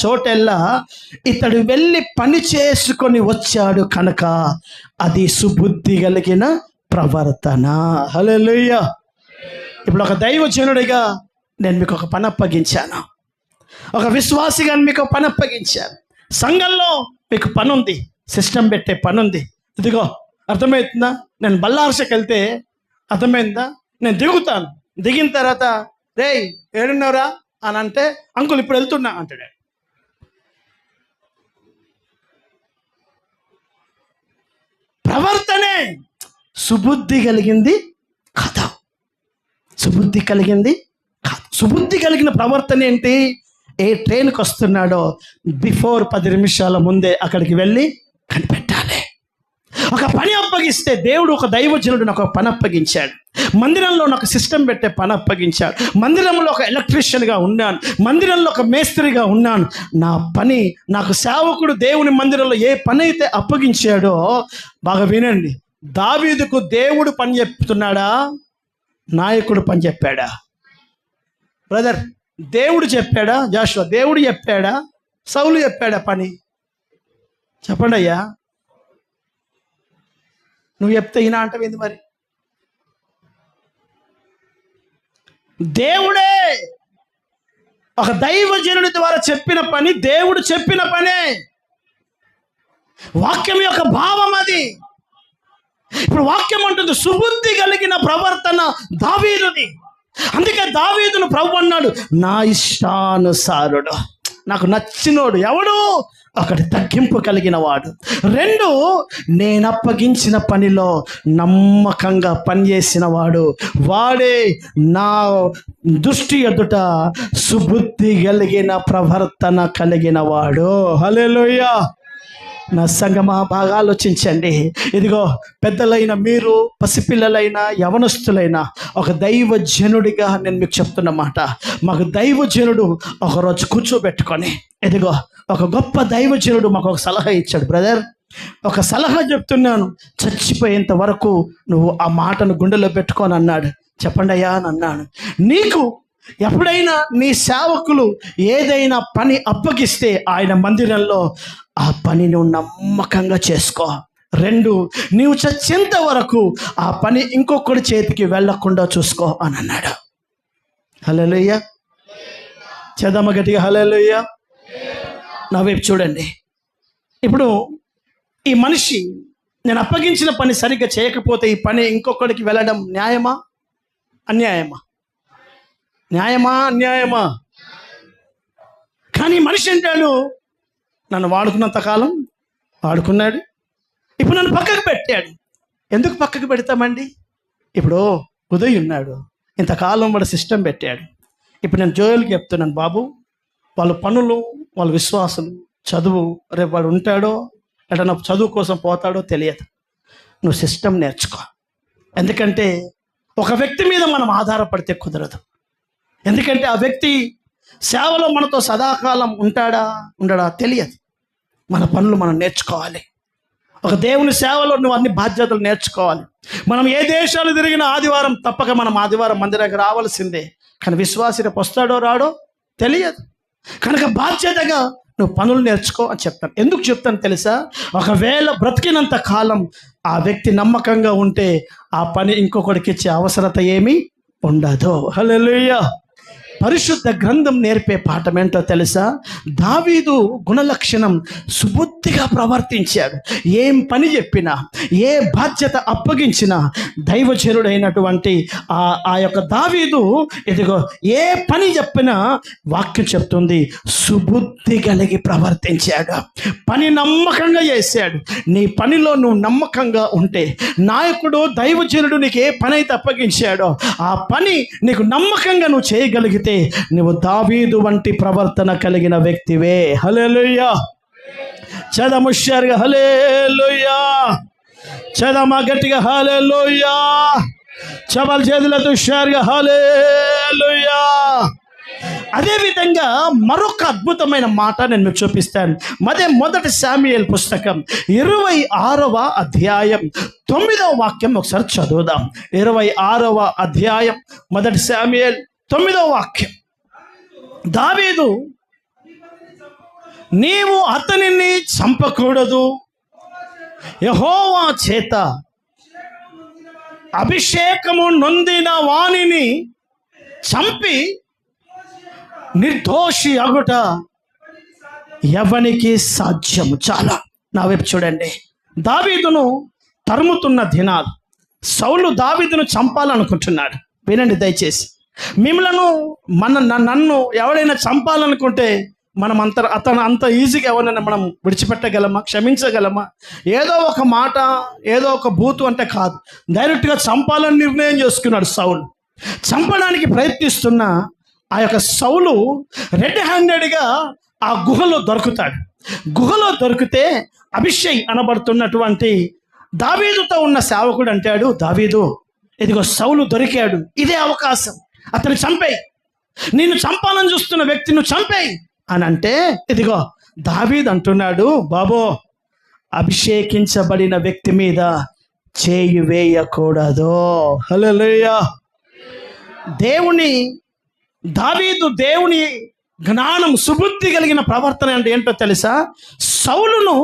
చోటెల్లా ఇతడు వెళ్ళి పని చేసుకొని వచ్చాడు కనుక అది సుబుద్ధి కలిగిన ప్రవర్తన. హల్లెలూయా. ఇప్పుడు ఒక దైవజనుడిగా నేను మీకు ఒక పని అప్పగించాను, ఒక విశ్వాసిగా మీకు పని అప్పగించాను. సంఘంలో మీకు పని ఉంది, సిస్టమ్ పెట్టే పని ఉంది. ఇదిగో అర్థమవుతుందా? నేను బల్లార్షకి వెళ్తే అర్థమైందా, నేను దిగుతాను. దిగిన తర్వాత రేయ్ ఏడున్నారా అని అంటే, అంకుల్ ఇప్పుడు వెళ్తున్నా అంటాడు. ప్రవర్తనే సుబుద్ధి కలిగింది కాదు. సుబుద్ధి కలిగిన ప్రవర్తన ఏంటి? ఏ ట్రైన్కి వస్తున్నాడో బిఫోర్ 10 నిమిషాల ముందే అక్కడికి వెళ్ళి కనిపెట్టాలి. ఒక పని అప్పగిస్తే దేవుడు, ఒక దైవజనుడు నాకు ఒక పని అప్పగించాడు. మందిరంలో నాకు సిస్టమ్ పెట్టే పని అప్పగించాడు. మందిరంలో ఒక ఎలక్ట్రీషియన్గా ఉన్నాను, మందిరంలో ఒక మేస్త్రిగా ఉన్నాను. నా పని, నాకు సేవకుడు దేవుని మందిరంలో ఏ పని అయితే అప్పగించాడో, బాగా వినండి, దావీదుకు దేవుడు పని చెప్తున్నాడా, నాయకుడు పని చెప్పాడా? బ్రదర్, దేవుడు చెప్పాడా? జాషువా దేవుడు చెప్పాడా? సౌలు చెప్పాడా పని? చెప్పండి అయ్యా. నువ్వు చెప్తే ఈయన అంటవేంది మరి? దేవుడే ఒక దైవజనుడి ద్వారా చెప్పిన పని, దేవుడు చెప్పిన పనే. వాక్యం యొక్క భావం అది. ఇప్పుడు వాక్యం అంటుంది సుబుద్ధి కలిగిన ప్రవర్తన దావీదుది. అందుకే దావీదును ప్రభు అన్నాడు, నా ఇష్టానుసారుడు, నాకు నచ్చినోడు ఎవడు? ఒకటి తగ్గింపు కలిగిన వాడు. 2, నేను అప్పగించిన పనిలో నమ్మకంగా పనిచేసిన వాడు, వాడే నా దృష్టి ఎదుట సుబుద్ధి కలిగిన ప్రవర్తన కలిగిన వాడు. హల్లెలూయా. నా సంగమా బాగా ఆలోచించండి. ఇదిగో పెద్దలైన మీరు, పసిపిల్లలైన యవనస్తులైన, ఒక దైవజనుడిగా నేను మీకు చెప్తున్నమాట. మాకు దైవజనుడు ఒకరోజు కూర్చోబెట్టుకొని, ఇదిగో ఒక గొప్ప దైవజనుడు మాకు ఒక సలహా ఇచ్చాడు. బ్రదర్, ఒక సలహా చెప్తున్నాను, చచ్చిపోయేంత వరకు నువ్వు ఆ మాటను గుండెలో పెట్టుకొని అన్నాడు. చెప్పండి అయ్యా అని అన్నాడు. నీకు ఎప్పుడైనా నీ సేవకులు ఏదైనా పని అప్పగిస్తే ఆయన మందిరంలో ఆ పని నువ్వు నమ్మకంగా చేసుకో. 2, నీవు చచ్చేంత వరకు ఆ పని ఇంకొకటి చేతికి వెళ్ళకుండా చూసుకో అని అన్నాడు. హల్లెలూయా. చేద్దామా గట్టిగా హల్లెలూయా. నా వైపు చూడండి. ఇప్పుడు ఈ మనిషి నేను అప్పగించిన పని సరిగ్గా చేయకపోతే ఈ పని ఇంకొకటికి వెళ్ళడం న్యాయమా అన్యాయమా? న్యాయమా అన్యాయమా? కానీ మనిషి అంటాడు, నన్ను వాడుకున్నంత కాలం వాడుకున్నాడు, ఇప్పుడు నన్ను పక్కకు పెట్టాడు. ఎందుకు పక్కకు పెడతామండి? ఇప్పుడు ఉదయ్ ఉన్నాడు, ఇంతకాలం వాడు సిస్టమ్ పెట్టాడు. ఇప్పుడు నేను జోయల్కి చెప్తున్నాను, బాబు వాళ్ళ పనులు, వాళ్ళ విశ్వాసులు, చదువు, రేపు వాడు ఉంటాడో ఎటన్నా చదువు కోసం పోతాడో తెలియదు. నువ్వు సిస్టమ్ నేర్చుకో. ఎందుకంటే ఒక వ్యక్తి మీద మనం ఆధారపడితే కుదరదు. ఎందుకంటే ఆ వ్యక్తి సేవలో మనతో సదాకాలం ఉంటాడా ఉండడా తెలియదు. మన పనులు మనం నేర్చుకోవాలి. ఒక దేవుని సేవలో నువ్వు అన్ని బాధ్యతలు నేర్చుకోవాలి. మనం ఏ దేశాలు తిరిగినా ఆదివారం తప్పక మనం ఆదివారం మందిరానికి రావాల్సిందే. కానీ విశ్వాసి రేపు వస్తాడో రాడో తెలియదు. కనుక బాధ్యతగా నువ్వు పనులు నేర్చుకో అని చెప్తాను. ఎందుకు చెప్తాను తెలుసా? ఒకవేళ బ్రతికినంత కాలం ఆ వ్యక్తి నమ్మకంగా ఉంటే ఆ పని ఇంకొకరికి ఇచ్చే అవసరత ఏమీ ఉండదు. హల్లెలూయా. పరిశుద్ధ గ్రంథం నేర్పే పాఠం ఏంటో తెలుసా? దావీదు గుణలక్షణం సుబుద్ధిగా ప్రవర్తించాడు. ఏం పని చెప్పినా, ఏ బాధ్యత అప్పగించినా దైవజనుడైనటువంటి ఆ యొక్క దావీదు ఇదిగో ఏ పని చెప్పినా వాక్యం చెప్తుంది సుబుద్ధి కలిగి ప్రవర్తించాడు. పని నమ్మకంగా చేశాడు. నీ పనిలో నువ్వు నమ్మకంగా ఉంటే, నాయకుడు దైవజనుడు నీకు ఏ పని అయితే అప్పగించాడో ఆ పని నీకు నమ్మకంగా నువ్వు చేయగలిగితే నువ్వు దావీదు వంటి ప్రవర్తన కలిగిన వ్యక్తివే. హల్లెలూయా. చదము హుషారుగా హల్లెలూయా. చదమా గట్టిగా హల్లెలూయా. చబల చేతులతో హుషారుగా హల్లెలూయా. అదేవిధంగా మరొక అద్భుతమైన మాట నేను మీకు చూపిస్తాను. మొదటి శామ్యూయేలు పుస్తకం 26వ అధ్యాయం 9వ వాక్యం ఒకసారి చదువుదాం. 26వ అధ్యాయం మొదటి శామ్యూయేలు 9వ వాక్యం. దావీదు, నీవు అతనిని చంపకూడదు, యెహోవా చేత అభిషేకము నొందిన వానిని చంపి నిర్దోషి అగుట ఎవనికి సాధ్యము. చాలా నా వైపు చూడండి. దావీదును తరుముతున్న దినాలు. సౌలు దావీదును చంపాలనుకుంటున్నాడు. వినండి దయచేసి. నన్ను ఎవడైనా చంపాలనుకుంటే మనం అతను అంత ఈజీగా ఎవరైనా మనం విడిచిపెట్టగలమా? క్షమించగలమా? ఏదో ఒక మాట, ఏదో ఒక బూతు అంటే కాదు, డైరెక్ట్గా చంపాలని నిర్ణయం చేసుకున్నాడు సౌలు. చంపడానికి ప్రయత్నిస్తున్న ఆ యొక్క సౌలు రెడ్ హ్యాండెడ్గా ఆ గుహలో దొరుకుతాడు. గుహలో దొరికితే అభిషేక్ అనబడుతున్నటువంటి దావీదుతో ఉన్న సేవకుడు అంటాడు, దావీదు, ఇదిగో సౌలు దొరికాడు, ఇదే అవకాశం, అతను చంపేయి, నిన్ను చంపాలని చూస్తున్న వ్యక్తిని చంపేయి అని అంటే, ఇదిగో దావీదు అంటున్నాడు, బాబో, అభిషేకించబడిన వ్యక్తి మీద చేయి వేయకూడదు. హల్లెలూయా. దావీదు దేవుని జ్ఞానం, సుబుద్ధి కలిగిన ప్రవర్తన అంటే ఏంటో తెలుసా? సౌలును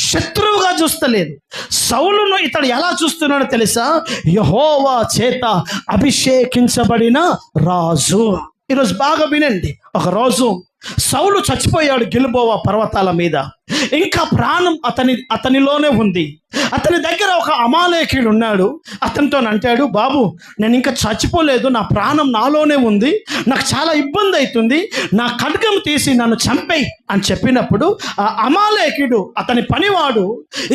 శత్రువుగా చూస్తలేదు. సౌలును ఇతడు ఎలా చూస్తున్నాడో తెలుసా? యెహోవా చేత అభిషేకించబడిన రాజు. ఈరోజు బాగా వినండి. ఒక రోజు సౌలు చచ్చిపోయాడు గిల్బోవా పర్వతాల మీద. ఇంకా ప్రాణం అతనిలోనే ఉంది. అతని దగ్గర ఒక అమాలేకీయుడు ఉన్నాడు. అతనితో అంటాడు, బాబు, నేను ఇంకా చచ్చిపోలేదు, నా ప్రాణం నాలోనే ఉంది, నాకు చాలా ఇబ్బంది అవుతుంది, నా ఖడ్గం తీసి నన్ను చంపేయి అని చెప్పినప్పుడు ఆ అమాలేకీయుడు, అతని పనివాడు,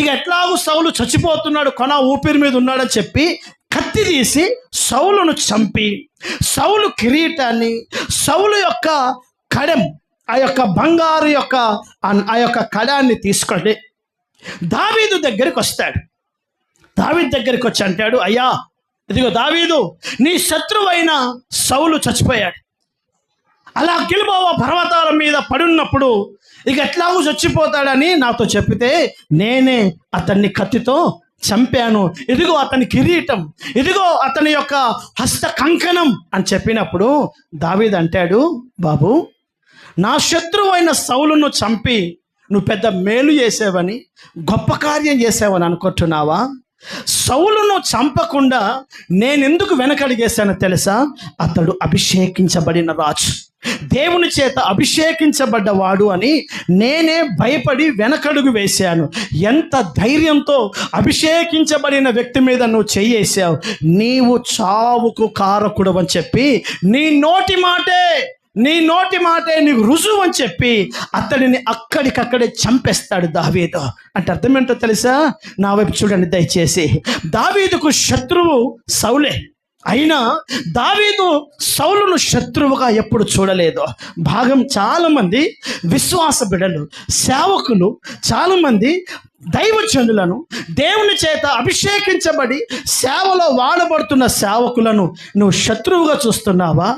ఇక ఎట్లాగూ సౌలు చచ్చిపోతున్నాడు, కొన ఊపిరి మీద ఉన్నాడని చెప్పి కత్తి తీసి సౌలును చంపి, సౌలు కిరీటాన్ని, సౌలు యొక్క కడెం, ఆ యొక్క బంగారు యొక్క ఆ యొక్క కడాన్ని తీసుకొని దావీదు దగ్గరికి వస్తాడు. దావీదు దగ్గరికి వచ్చి అంటాడు, అయ్యా, ఇదిగో దావీదు, నీ శత్రువైన సౌలు చచ్చిపోయాడు. అలా గిల్బోవా పర్వతాల మీద పడున్నప్పుడు ఇక ఎట్లాగూ చచ్చిపోతాడని నాతో చెప్పితే నేనే అతన్ని కత్తితో చంపాను. ఇదిగో అతని కిరీటం, ఇదిగో అతని యొక్క హస్త కంకణం అని చెప్పినప్పుడు దావీదు అంటాడు, బాబు, నా శత్రువైన సౌలును చంపి నువ్వు పెద్ద మేలు చేసావని, గొప్ప కార్యం చేసావని అనుకుంటున్నావా? సౌలును చంపకుండా నేనెందుకు వెనకడిగేశానో తెలుసా? అతడు అభిషేకించబడిన రాజు, దేవుని చేత అభిషేకించబడ్డవాడు అని నేనే భయపడి వెనకడుగు వేశాను. ఎంత ధైర్యంతో అభిషేకించబడిన వ్యక్తి మీద నువ్వు చెయ్యేసావు, నీవు చావుకు కారకుడు అని చెప్పి నీ నోటి మాటే నీకు రుజువు అని చెప్పి అతడిని అక్కడికక్కడే చంపేస్తాడు దావీదు. అంటే అర్థం ఏంటో తెలుసా? నా వైపు చూడండి దయచేసి. దావీదుకు శత్రువు సౌలే. అయినా దావీదు సౌలును శత్రువుగా ఎప్పుడు చూడలేదు. చాలామంది విశ్వాస బిడ్డలు, సేవకులు, చాలామంది దైవజనులను, దేవుని చేత అభిషేకించబడి సేవలో వాడబడుతున్న సేవకులను నువ్వు శత్రువుగా చూస్తున్నావా?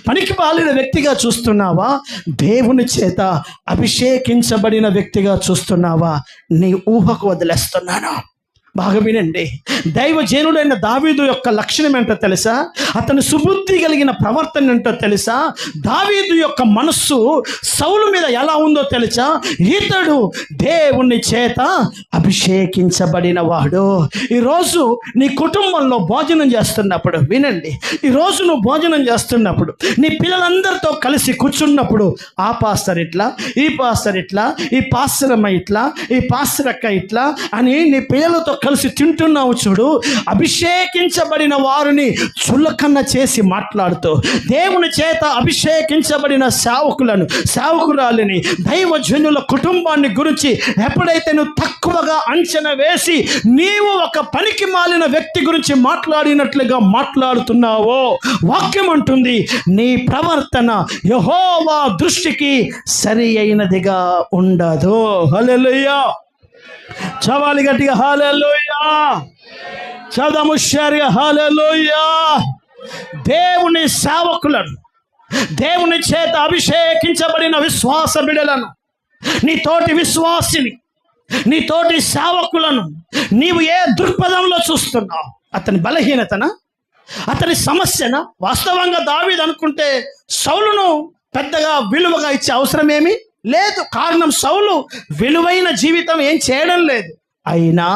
పనికి మాలిన వ్యక్తిగా చూస్తున్నావా? దేవుని చేత అభిషేకించబడిన వ్యక్తిగా చూస్తున్నావా? నీ ఊహకు వదిలేస్తున్నాను. బాగా వినండి. దైవజనుడైన దావీదు యొక్క లక్షణం ఏంటో తెలుసా? అతను సుబుద్ధి కలిగిన ప్రవర్తన ఏంటో తెలుసా? దావీదు యొక్క మనస్సు సౌలు మీద ఎలా ఉందో తెలుసా? ఇతడు దేవుని చేత అభిషేకించబడిన వాడు. ఈరోజు నీ కుటుంబంలో భోజనం చేస్తున్నప్పుడు వినండి, ఈరోజు నువ్వు భోజనం చేస్తున్నప్పుడు నీ పిల్లలందరితో కలిసి కూర్చున్నప్పుడు ఆ పాస్టర్ ఇట్లా, ఈ పాస్టర్ ఇట్లా, ఈ పాస్టరమ్మ ఇట్లా, ఈ పాస్టర్ అక్క ఇట్లా అని నీ పిల్లలతో కలిసి తింటున్నావు చూడు. అభిషేకించబడిన వారిని చులకన చేసి మాట్లాడుతూ, దేవుని చేత అభిషేకించబడిన సేవకులను, సేవకురాలిని, దైవజనుల కుటుంబాన్ని గురించి ఎప్పుడైతే నువ్వు తక్కువగా అంచనా వేసి నీవు ఒక పనికి మాలిన వ్యక్తి గురించి మాట్లాడినట్లుగా మాట్లాడుతున్నావో, వాక్యం అంటుంది నీ ప్రవర్తన యెహోవా దృష్టికి సరి అయినదిగా ఉండదు. హల్లెలూయా. చవాలి గట్టిగా హల్లెలూయా. చదము షరిగా హల్లెలూయా. దేవుని సేవకులను, దేవుని చేత అభిషేకించబడిన విశ్వాస బిడ్డలను, నీ తోటి విశ్వాసిని, నీ తోటి సేవకులను నీవు ఏ దృక్పథంలో చూస్తున్నావు? అతని బలహీనతనా? అతని సమస్యనా? వాస్తవంగా దావీదు అనుకుంటే సౌలును పెద్దగా విలువగా ఇచ్చే అవసరం ఏమీ లేదు. కారణం సౌలు విలువైన జీవితం ఏం చేయడం లేదు. అయినా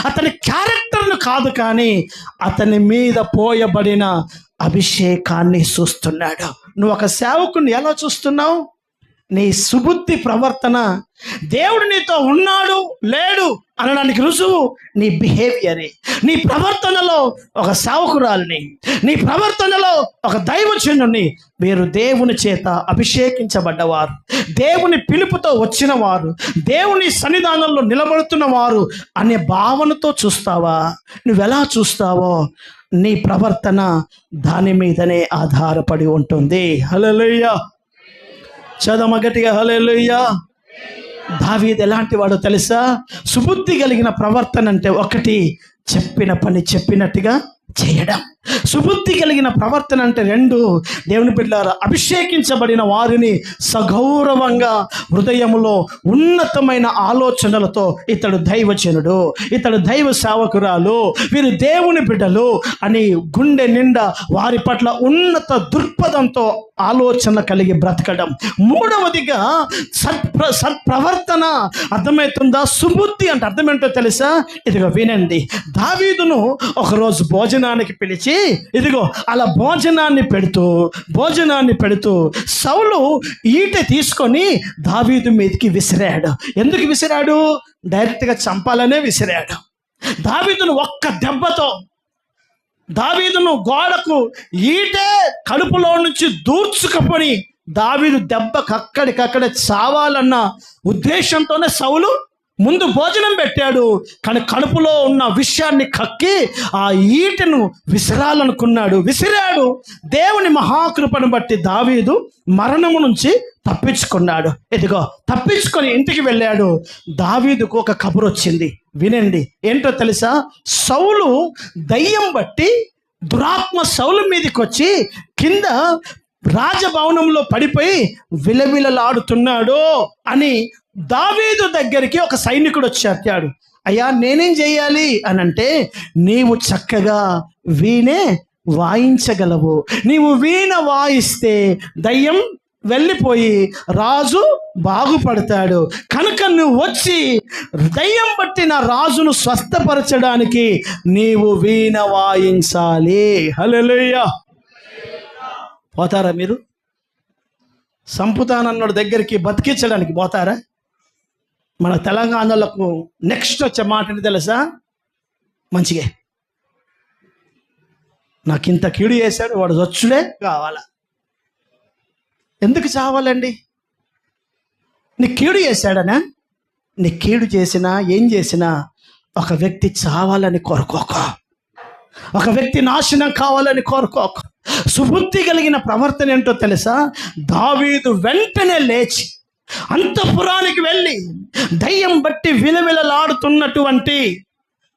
అతని క్యారెక్టర్ను కాదు, కానీ అతని మీద పోయబడిన అభిషేకాన్ని చూస్తున్నాడు. నువ్వు ఒక సేవకుని ఎలా చూస్తున్నావు? నీ సుబుద్ధి ప్రవర్తన దేవుడు నీతో ఉన్నాడు లేడు అనడానికి రుజువు నీ బిహేవియరే. నీ ప్రవర్తనలో ఒక సేవకురాలిని, నీ ప్రవర్తనలో ఒక దైవజనుని, వీరు దేవుని చేత అభిషేకించబడ్డవారు, దేవుని పిలుపుతో వచ్చిన వారు, దేవుని సన్నిధానంలో నిలబడుతున్న వారు అనే భావనతో చూస్తావా? నువ్వెలా చూస్తావో నీ ప్రవర్తన దాని మీదనే ఆధారపడి ఉంటుంది. హల్లెలూయా. చదమ గట్టిగా హల్లెలూయా. దావీదు ఎలాంటి వాడో తెలుసా? సుబుద్ధి కలిగిన ప్రవర్తన అంటే ఒకటి, చెప్పిన పని చెప్పినట్టుగా చేయడం. సుబుద్ధి కలిగిన ప్రవర్తన అంటే రెండు, దేవుని బిడ్డలారా, అభిషేకించబడిన వారిని సగౌరవంగా హృదయములో ఉన్నతమైన ఆలోచనలతో ఇతడు దైవజనుడు, ఇతడు దైవ సేవకురాలు, వీరు దేవుని బిడ్డలు అని గుండె నిండా వారి పట్ల ఉన్నత దృక్పథంతో ఆలోచన కలిగి బ్రతకడం. మూడవదిగా సత్ప్రవర్తన. అర్థమవుతుందా? సుబుద్ధి అంటే అర్థం ఏంటో తెలుసా? ఇదిగో వినండి. దావీదును ఒకరోజు భోజనానికి పిలిచి, ఇదిగో అలా భోజనాన్ని పెడుతూ సౌలు ఈటె తీసుకొని దావీదు మీదకి విసిరాడు. ఎందుకు విసిరాడు? డైరెక్ట్గా చంపాలనే విసిరాడు. దావీదును ఒక్క దెబ్బతో, దావీదును గోడకు ఈటే కడుపులో నుంచి దూర్చుకపోని దావీదు దెబ్బకు అక్కడికక్కడ చావాలన్న ఉద్దేశంతోనే సౌలు ముందు భోజనం పెట్టాడు. కానీ కడుపులో ఉన్న విషయాన్ని కక్కి ఆ ఈటెను విసిరాలనుకున్నాడు, విసిరాడు. దేవుని మహాకృపను బట్టి దావీదు మరణము నుంచి తప్పించుకున్నాడు. ఇదిగో తప్పించుకొని ఇంటికి వెళ్ళాడు. దావీదుకు ఒక కబురు వచ్చింది. వినండి, ఏంటో తెలుసా? సౌలు దయ్యం బట్టి దురాత్మ సౌలు మీదకి వచ్చి కింద రాజభవనంలో పడిపోయి విలవిలలాడుతున్నాడు అని దావీదు దగ్గరికి ఒక సైనికుడు వచ్చాడు. అయ్యా, నేనేం చెయ్యాలి అని అంటే, నీవు చక్కగా వీణే వాయించగలవు, నీవు వీణ వాయిస్తే దయ్యం వెళ్ళిపోయి రాజు బాగుపడతాడు, కనుక నువ్వు వచ్చి దయ్యం పట్టిన రాజును స్వస్థపరచడానికి నీవు వీణ వాయించాలి. హల్లెలూయా. పోతారా మీరు? సంపుతానన్నోడి దగ్గరికి బతికించడానికి పోతారా? మన తెలంగాణలకు నెక్స్ట్ వచ్చే మాట ఏంటి తెలుసా? మంచిగా నాకు ఇంత కీడు చేశాడు, వాడు చచ్చుడే కావాలా? ఎందుకు చావాలండి? నీ కీడు చేశాడనా? నీ కీడు చేసినా ఏం చేసినా ఒక వ్యక్తి చావాలని కోరుకోక, ఒక వ్యక్తి నాశనం కావాలని కోరుకోకు. సుబుద్ధి కలిగిన ప్రవర్తన ఏంటో తెలుసా? దావీదు వెంటనే లేచి అంతఃపురానికి వెళ్ళి దయ్యం బట్టి విలవిలలాడుతున్నటువంటి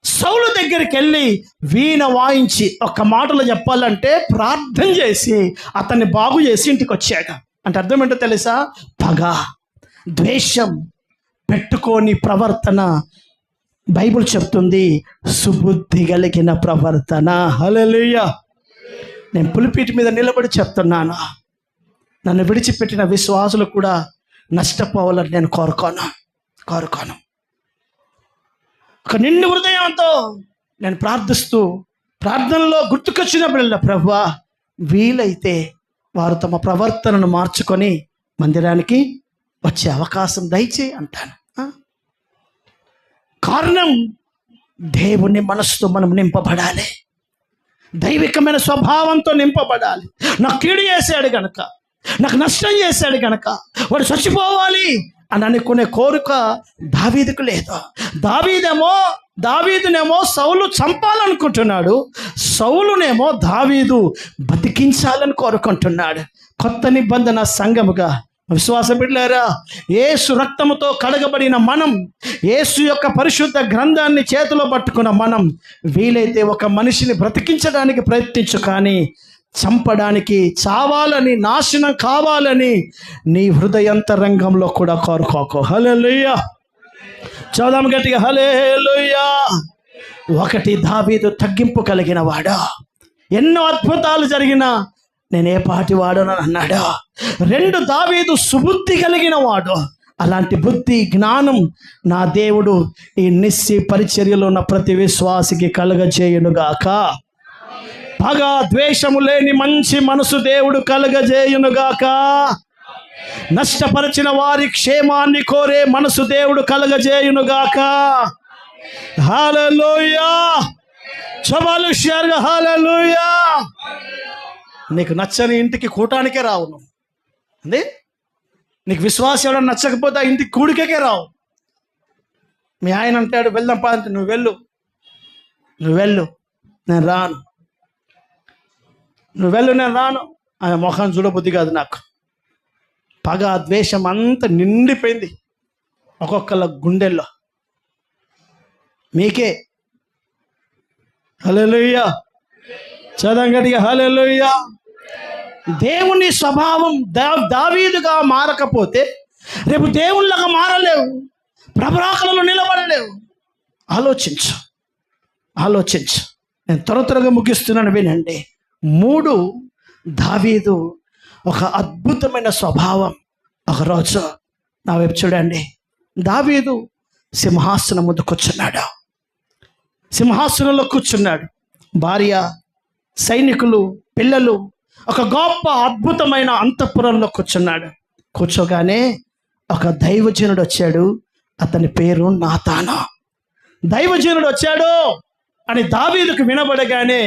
సౌలు దగ్గరికి వెళ్ళి వీణ వాయించి, ఒక్క మాటలో చెప్పాలంటే ప్రార్థన చేసి అతన్ని బాగు చేసి ఇంటికి వచ్చాడు. అంటే అర్థం ఏంటో తెలుసా? పగ, ద్వేషం పెట్టుకోని ప్రవర్తన బైబిల్ చెప్తుంది సుబుద్ధి కలిగిన ప్రవర్తన. హల్లెలూయా. నేను పులిపీటి మీద నిలబడి చెప్తున్నాను, నన్ను విడిచిపెట్టిన విశ్వాసులు కూడా నష్టపోవాలని నేను కోరుకోను. ఒక నిండు హృదయంతో నేను ప్రార్థిస్తూ, ప్రార్థనలో గుర్తుకొచ్చినప్పుడల్లా ప్రభువా వీలైతే వారు తమ ప్రవర్తనను మార్చుకొని మందిరానికి వచ్చే అవకాశం దయచేయి అంటాను. కారణం దేవుని మనసుతో మనం నింపబడాలి, దైవికమైన స్వభావంతో నింపబడాలి. నాకు కీడు చేశాడు గనక, నాకు నష్టం చేశాడు గనక వాడు చచ్చిపోవాలి అని అనుకునే కోరిక దావీదుకు లేదు. దావీదునేమో సౌలు చంపాలనుకుంటున్నాడు, సౌలునేమో దావీదు బతికించాలని కోరుకుంటున్నాడు. కొత్త నిబంధన సంఘముగా విశ్వాస బిడ్డలారా, యేసు రక్తముతో కడగబడిన మనం, యేసు యొక్క పరిశుద్ధ గ్రంథాన్ని చేతిలో పట్టుకున్న మనం వీలైతే ఒక మనిషిని బ్రతికించడానికి ప్రయత్నించు, కానీ చంపడానికి, చావాలని, నాశనం కావాలని నీ హృదయంతరంగంలో కూడా కోరుకోకు. హల్లెలూయా. చదువు గట్టిగా హల్లెలూయా. ఒకటి, దావీదు తగ్గింపు కలిగిన వాడా, ఎన్నో అద్భుతాలు జరిగినా నేనే పాటి వాడను అన్నాడు. 2, దావీదు సుబుద్ధి కలిగిన వాడు. అలాంటి బుద్ధి, జ్ఞానం నా దేవుడు ఈ నిస్సి పరిచర్యలో ఉన్న ప్రతి విశ్వాసికి కలుగజేయునుగాక. పగ, ద్వేషము లేని మంచి మనసు దేవుడు కలుగజేయునుగాక. నష్టపరిచిన వారి క్షేమాన్ని కోరే మనసు దేవుడు కలుగజేయునుగాక. హల్లెలూయా. చవాలు షేర్గా హల్లెలూయా. నీకు నచ్చని ఇంటికి కూటానికే రావు నువ్వు. అందే నీకు విశ్వాసం ఎవడన్నా నచ్చకపోతే ఆ ఇంటికి కూడికే రావు. మీ ఆయన అంటాడు వెళ్దాం పా అంటే నువ్వు వెళ్ళు, నేను రాను. నేను రాను. ఆయన మొఖాన్ని చూడబుద్ధి కాదు నాకు. పగ, ద్వేషం అంతా నిండిపోయింది ఒక్కొక్కళ్ళ గుండెల్లో. మీకే. హల్లెలూయా. చదవం గట్టిగా హల్లెలూయా. దేవుని స్వభావం దావీదుగా మారకపోతే రేపు దేవుళ్ళగా మారలేవు, ప్రభరాకలలో నిలబడలేవు. ఆలోచించు. నేను త్వరగా ముగిస్తున్నాను, వినండి. 3, దావీదు ఒక అద్భుతమైన స్వభావం. ఒకరోజు నా వైపు చూడండి. దావీదు సింహాసనం ముందు కూర్చున్నాడు. సింహాసనంలో కూర్చున్నాడు. భార్య, సైనికులు, పిల్లలు, ఒక గొప్ప అద్భుతమైన అంతఃపురంలో కూర్చున్నాడు. కూర్చోగానే ఒక దైవజనుడు వచ్చాడు. అతని పేరు నాతాను. దైవజనుడు వచ్చాడు అని దావీదుకు వినబడగానే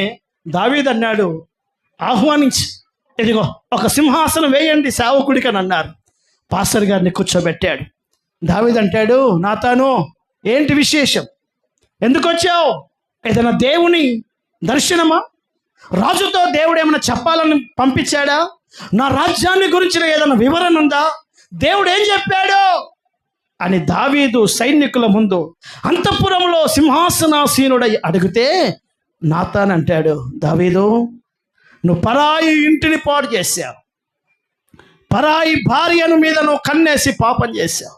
దావీదు అన్నాడు, ఆహ్వానించి ఇదిగో ఒక సింహాసనం వేయండి సేవకుడికి అని అన్నారు. పాస్టర్ గారిని కూర్చోబెట్టాడు. దావీదు అంటాడు, నాతాను ఏంటి విశేషం, ఎందుకు వచ్చావు? ఏదైనా దేవుని దర్శనమా? రాజుతో దేవుడు ఏమైనా చెప్పాలని పంపించాడా? నా రాజ్యాన్ని గురించిన ఏదైనా వివరణ ఉందా? దేవుడు ఏం చెప్పాడు అని దావీదు సైనికుల ముందు అంతఃపురంలో సింహాసనాసీనుడై అడిగితే నాతాన్ అంటాడు, దావీదు నువ్వు పరాయి ఇంటిని పాడు చేశావు, పరాయి భార్యను మీద నువ్వు కన్నేసి పాపం చేశావు.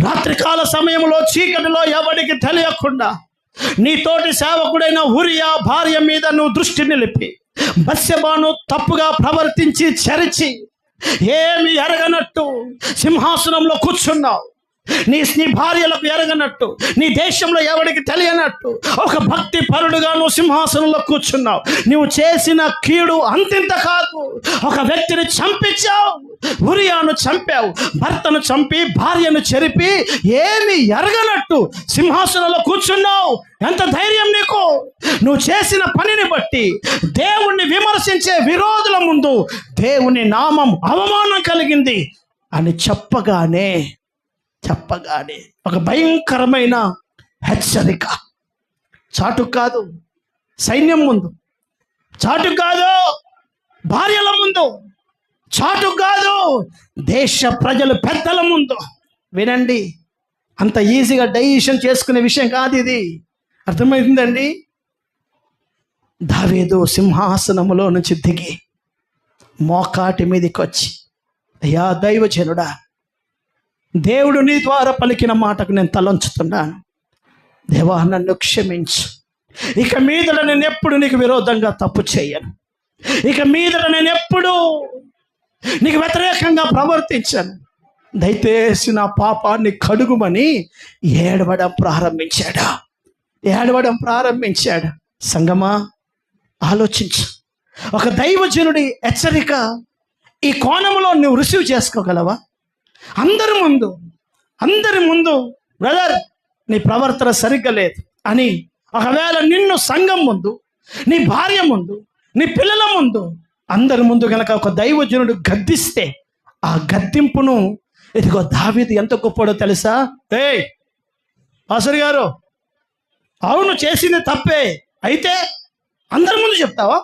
రాత్రికాల సమయంలో చీకటిలో ఎవరికి తెలియకుండా నీ తోటి సేవకుడైన ఉరియా భార్య మీద నువ్వు దృష్టి నిలిపి బత్షెబాను తప్పుగా ప్రవర్తించి చెరిచి ఏమి ఎరగనట్టు సింహాసనంలో కూర్చున్నావు. నీ భార్యలకు ఎరగనట్టు, నీ దేశంలో ఎవరికి తెలియనట్టు ఒక భక్తి పరుడుగా నువ్వు సింహాసనంలో కూర్చున్నావు. నువ్వు చేసిన కీడు అంతింత కాదు. ఒక వ్యక్తిని చంపించావు, ఉరియాను చంపావు, భర్తను చంపి భార్యను చెరిపి ఏమి ఎరగనట్టు సింహాసనంలో కూర్చున్నావు. ఎంత ధైర్యం నీకు! నువ్వు చేసిన పనిని బట్టి దేవుణ్ణి విమర్శించే విరోధుల ముందు దేవుని నామం అవమానం కలిగింది అని చెప్పగానే ఒక భయంకరమైన హెచ్చరిక, చాటు కాదు, సైన్యం ముందు, చాటు కాదు భార్యల ముందు, చాటు కాదు దేశ ప్రజలు పెద్దల ముందు. వినండి, అంత ఈజీగా డైజెషన్ చేసుకునే విషయం కాదు ఇది. అర్థమైందండి? దావీదు సింహాసనములో నుంచి దిగి మోకాటి మీదకి వచ్చి, అయ్యా దైవజనుడా, దేవుడు నీ ద్వారా పలికిన మాటకు నేను తలంచుతున్నాను. దేవా, నన్ను క్షమించు. ఇక మీదట నేను ఎప్పుడు నీకు విరోధంగా తప్పు చేయను. ఇక మీదట నేను ఎప్పుడు నీకు వ్యతిరేకంగా ప్రవర్తించాను. దయచేసి నా పాపాన్ని కడుగుమని ఏడవడం ప్రారంభించాడు. సంగమా, ఆలోచించు. ఒక దైవజనుడి హెచ్చరిక ఈ కోణంలో నువ్వు రిసీవ్ చేసుకోగలవా? అందరి ముందు బ్రదర్, నీ ప్రవర్తన సరిగ్గా లేదు అని ఒకవేళ నిన్ను సంఘం ముందు, నీ భార్య ముందు, నీ పిల్లల ముందు, అందరి ముందు గనక ఒక దైవజనుడు గద్దిస్తే, ఆ గద్దింపును ఇదిగో దావీదు ఎంత గొప్పడో తెలుసా? ఏయ్ పాస్టర్ గారు, అవును చేసింది తప్పే, అయితే అందరి ముందు చెప్తావా?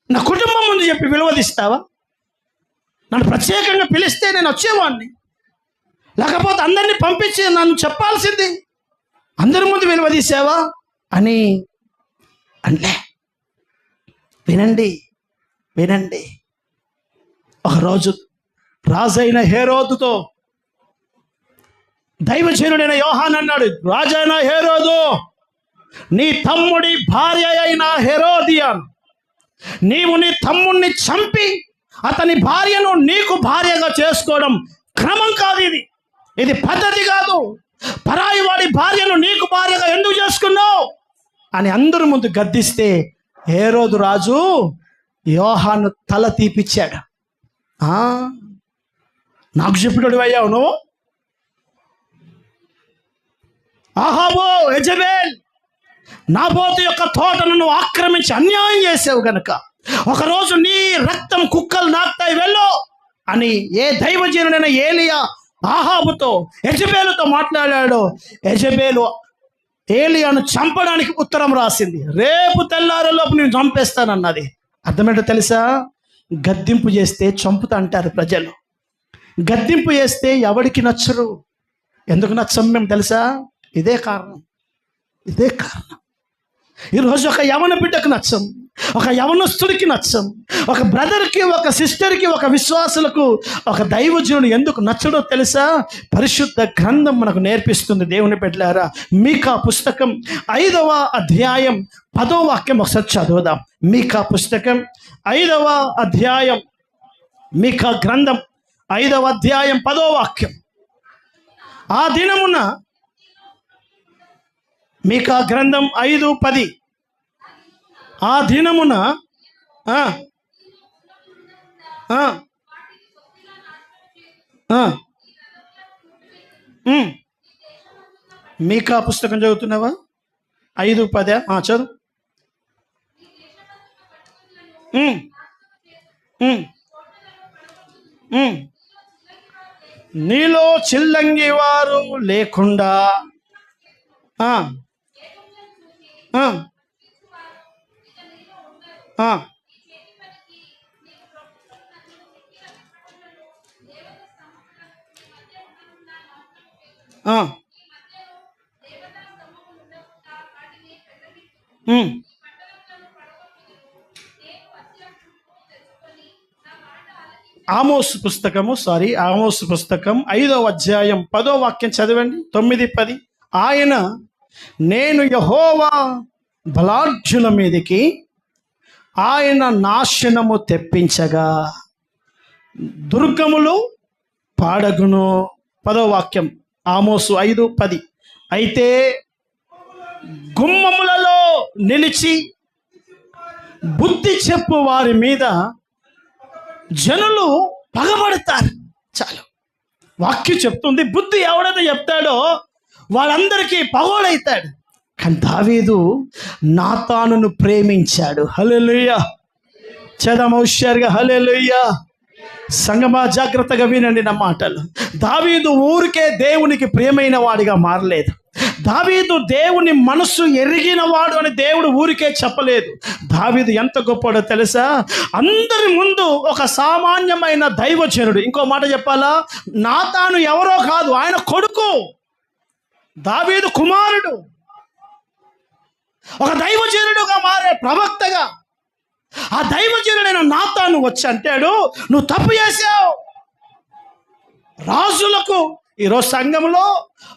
నా కుటుంబం ముందు చెప్పి విలువదిస్తావా? నన్ను ప్రత్యేకంగా పిలిస్తే నేను వచ్చేవాడిని, లేకపోతే అందరినీ పంపించి నన్ను చెప్పాల్సింది, అందరి ముందు విలువదీసావా అని అంటే. వినండి, ఒకరోజు రాజైన హేరోదుతో దైవజనుడైన యోహాను అన్నాడు, రాజైన హేరోదు, నీ తమ్ముడి భార్య అయిన హెరోదియాను, నీవు నీ తమ్ముడిని చంపి అతని భార్యను నీకు భార్యగా చేసుకోవడం క్రమం కాదు, ఇది పద్ధతి కాదు. పరాయి వాడి భార్యను నీకు భార్యగా ఎందుకు చేసుకున్నావు అని అందరి ముందు గద్దిస్తే, హేరోదు రాజు యోహాను తల తీపిచ్చాడు. నాకు చెప్పినోడు అయ్యావు నువ్వు. ఆహాబు, యెజబెల్, నాబోతు యొక్క తోటను నువ్వు ఆక్రమించి అన్యాయం చేసావు గనక ఒకరోజు నీ రక్తం కుక్కలు నాకుతాయి వెళ్ళు అని ఏ దైవజనుడైన ఏలియా ఆహాబుతో, యెజబెలుతో మాట్లాడాడో, యెజబెలు ఏలియాను చంపడానికి ఉత్తరం రాసింది. రేపు తెల్లారేలోపు నేను చంపేస్తానన్నది. అర్థమేంటో తెలుసా? గద్దింపు చేస్తే చంపుతా అంటారు ప్రజలు. గద్దింపు చేస్తే ఎవడికి నచ్చరు. ఎందుకు నచ్చం మేము తెలుసా? ఇదే కారణం. ఈరోజు ఒక యవన బిడ్డకు నచ్చం, ఒక యవనస్తుడికి నచ్చం, ఒక బ్రదర్కి, ఒక సిస్టర్కి, ఒక విశ్వాసులకు ఒక దైవజనుడు ఎందుకు నచ్చడో తెలుసా? పరిశుద్ధ గ్రంథం మనకు నేర్పిస్తుంది. దేవుని బిడ్డలారా, మీకా పుస్తకం 5వ అధ్యాయం 10వ వాక్యం ఒకసారి చదువుదాం. మీకా పుస్తకం 5వ అధ్యాయం, మీకా గ్రంథం 5వ అధ్యాయం 10వ వాక్యం. ఆ దినమున, మీకా గ్రంథం 5:10, ఆ దినమున మీకా పుస్తకం చదువుతున్నావా? 5:10 చదువు. నీలో చిల్లంగి వారు లేకుండా ఆమోసు పుస్తకం 5వ అధ్యాయం 10వ వాక్యం చదవండి. 9-10. ఆయన, నేను యెహోవా బలాఢ్యుల మీదకి ఆయన నాశనము తెప్పించగా దుర్గములు పాడగును. 10వ వాక్యం ఆమోసు 5:10. అయితే గుమ్మములలో నిలిచి బుద్ధి చెప్పు వారి మీద జనులు పగబడతారు. చాలు, వాక్యం చెప్తుంది. బుద్ధి ఎవడైతే చెప్తాడో వాళ్ళందరికీ పగోడైతాడు. కానీ దావీదు నాతానును ప్రేమించాడు. హల్లెలూయా. చేద్దాం హుషారుగా హల్లెలూయా. సంగమా, జాగ్రత్తగా వినండి నా మాటలు. దావీదు ఊరికే దేవునికి ప్రియమైన వాడిగా మారలేదు. దావీదు దేవుని మనస్సు ఎరిగినవాడు అని దేవుడు ఊరికే చెప్పలేదు. దావీదు ఎంత గొప్పడో తెలుసా? అందరి ముందు ఒక సామాన్యమైన దైవజనుడు. ఇంకో మాట చెప్పాలా, నాతాను ఎవరో కాదు, ఆయన కొడుకు, దావీదు కుమారుడు, ఒక దైవజనుడుగా మారే ప్రవక్తగా ఆ దైవజనుడైన నాతాను వచ్చి అంటాడు, నువ్వు తప్పు చేశావు. రాజులకు ఈరోజు సంఘంలో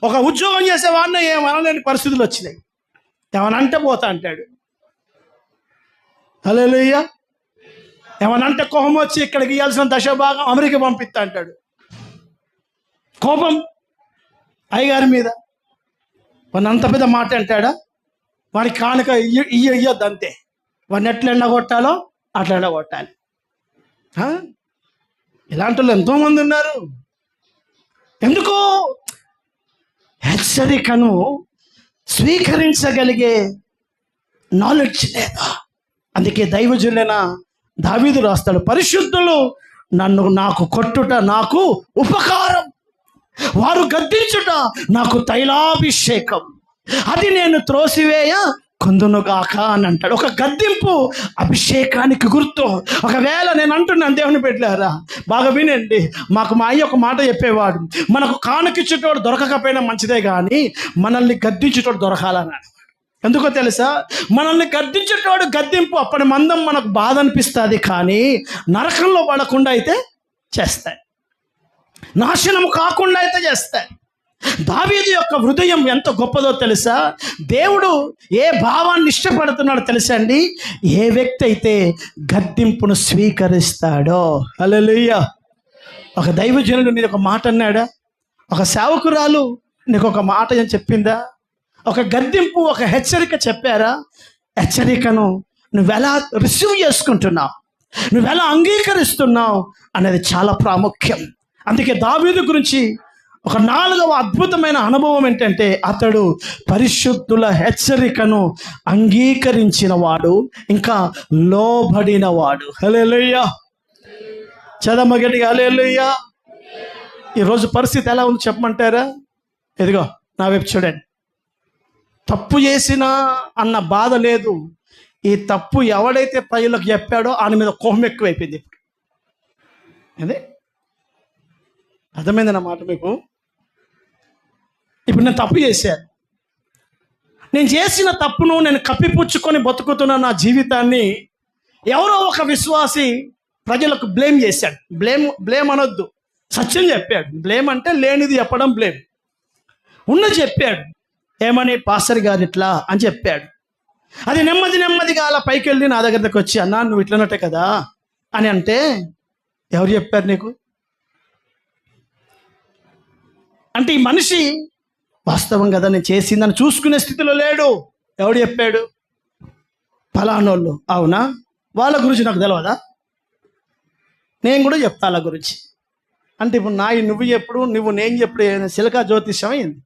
ఒక ఉద్యోగం చేసేవాడిని ఏమనలేని పరిస్థితులు వచ్చినాయి. ఏమనంటే పోతా అంటాడు. హల్లెలూయా. ఏమనంటే కోపం వచ్చి ఇక్కడికి ఇవ్వాల్సిన దశభాగం అమెరికా పంపిస్తా అంటాడు. కోపం అయ్యగారి మీద. వాడిని అంత పెద్ద మాట అంటాడా? వాడికి కానుక ఇయ్యొద్దు అంతే. వాడిని ఎట్లా ఎండగొట్టాలో అట్లా ఎండగొట్టాలి. ఇలాంటి వాళ్ళు ఎంతోమంది ఉన్నారు. ఎందుకు? హెచ్చరికను స్వీకరించగలిగే నాలెడ్జ్ లేదా. అందుకే దైవజనులైన దావీదు రాస్తాడు, పరిశుద్ధులు నాకు కొట్టుట నాకు ఉపకారం, వారు గద్దించుట నాకు తైలాభిషేకం, అది నేను త్రోసివేయ కొందునుగాక అని అంటాడు. ఒక గద్దింపు అభిషేకానికి గుర్తు. ఒకవేళ నేను అంటున్నాను, దేవుని పెట్టారా, బాగా వినండి. మాకు మా అయ్య ఒక మాట చెప్పేవాడు, మనకు కానుకిచ్చేటోడు దొరకకపోయినా మంచిదే కానీ మనల్ని గద్దించేటోడు దొరకాలన్నాడు. ఎందుకో తెలుసా? మనల్ని గద్దించేటోడు గద్దింపు అప్పటి మందం మనకు బాధ అనిపిస్తుంది, కానీ నరకంలో పడకుండా అయితే చేస్తాయి, నాశనం కాకుండా అయితే చేస్తాయి. దావీదు యొక్క హృదయం ఎంత గొప్పదో తెలుసా? దేవుడు ఏ భావాన్ని ఇష్టపడుతున్నాడో తెలుసా అండి? ఏ వ్యక్తి అయితే గద్దింపును స్వీకరిస్తాడో. హల్లెలూయా. ఒక దైవజనుడు నీకు ఒక మాట అన్నాడా? ఒక సేవకురాలు నీకు ఒక మాట అని చెప్పిందా? ఒక గద్దింపు, ఒక హెచ్చరిక చెప్పారా? హెచ్చరికను నువ్వెలా రిసీవ్ చేసుకుంటున్నావు, నువ్వెలా అంగీకరిస్తున్నావు అనేది చాలా ప్రాముఖ్యం. అందుకే దావీదు గురించి ఒక 4వ అద్భుతమైన అనుభవం ఏంటంటే, అతడు పరిశుద్ధుల హెచ్చరికను అంగీకరించిన వాడు, ఇంకా లోబడిన వాడు. హల్లెలూయా. చదమగడిగా హల్లెలూయా. ఈరోజు పరిస్థితి ఎలా ఉంది చెప్పమంటారా? ఇదిగో నా వైపు చూడండి. తప్పు చేసినా అన్న బాధ లేదు. ఈ తప్పు ఎవడైతే ప్రజలకు చెప్పాడో ఆయన మీద కోపం ఎక్కువైపోయింది. ఇప్పుడు అదే అర్థమైంది నా మాట మీకు? ఇప్పుడు నేను తప్పు చేశాను, నేను చేసిన తప్పును నేను కప్పిపుచ్చుకొని బతుకుతున్న నా జీవితాన్ని ఎవరో ఒక విశ్వాసి ప్రజలకు బ్లేమ్ చేశాడు. బ్లేమ్ అనొద్దు, సత్యం చెప్పాడు. బ్లేమ్ అంటే లేనిది చెప్పడం బ్లేమ్. ఉన్నది చెప్పాడు. ఏమని? పాస్టర్ గారు ఇట్లా అని చెప్పాడు. అది నెమ్మదిగా అలా పైకి వెళ్ళి నా దగ్గరకు వచ్చి, అన్నా నువ్వు ఇట్లనట్టే కదా అని అంటే, ఎవరు చెప్పారు నీకు? అంటే ఈ మనిషి వాస్తవం కదా నేను చేసిందని చూసుకునే స్థితిలో లేడు. ఎవడు చెప్పాడు? ఫలానోళ్ళు. అవునా? వాళ్ళ గురించి నాకు తెలియదా? నేను కూడా చెప్తా వాళ్ళ గురించి. అంటే ఇప్పుడు నువ్వు ఎప్పుడు నేను చెప్పుడు సిలకా జ్యోతిష్యం అయింది.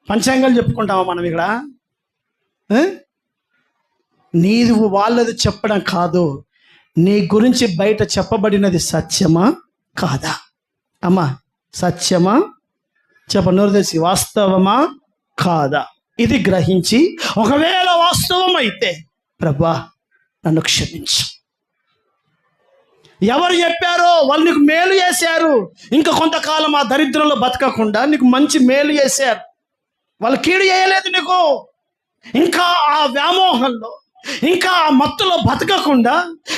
పంచాంగాలు చెప్పుకుంటావా మనం ఇక్కడ? నీది వాళ్ళది చెప్పడం కాదు, నీ గురించి బయట చెప్పబడినది సత్యమా కాదా? అమ్మా, సత్యమా చెప్ప, నోరు తెసి, వాస్తవమా కాదా? ఇది గ్రహించి ఒకవేళ వాస్తవం అయితే ప్రభా నన్ను క్షమించు. ఎవరు చెప్పారో వాళ్ళు నీకు మేలు చేశారు. ఇంకా కొంతకాలం ఆ దరిద్రంలో బతకకుండా నీకు మంచి మేలు చేశారు. వాళ్ళు కీడు చేయలేదు నీకు. ఇంకా ఆ వ్యామోహంలో, ఇంకా ఆ మత్తులో బతకకుండా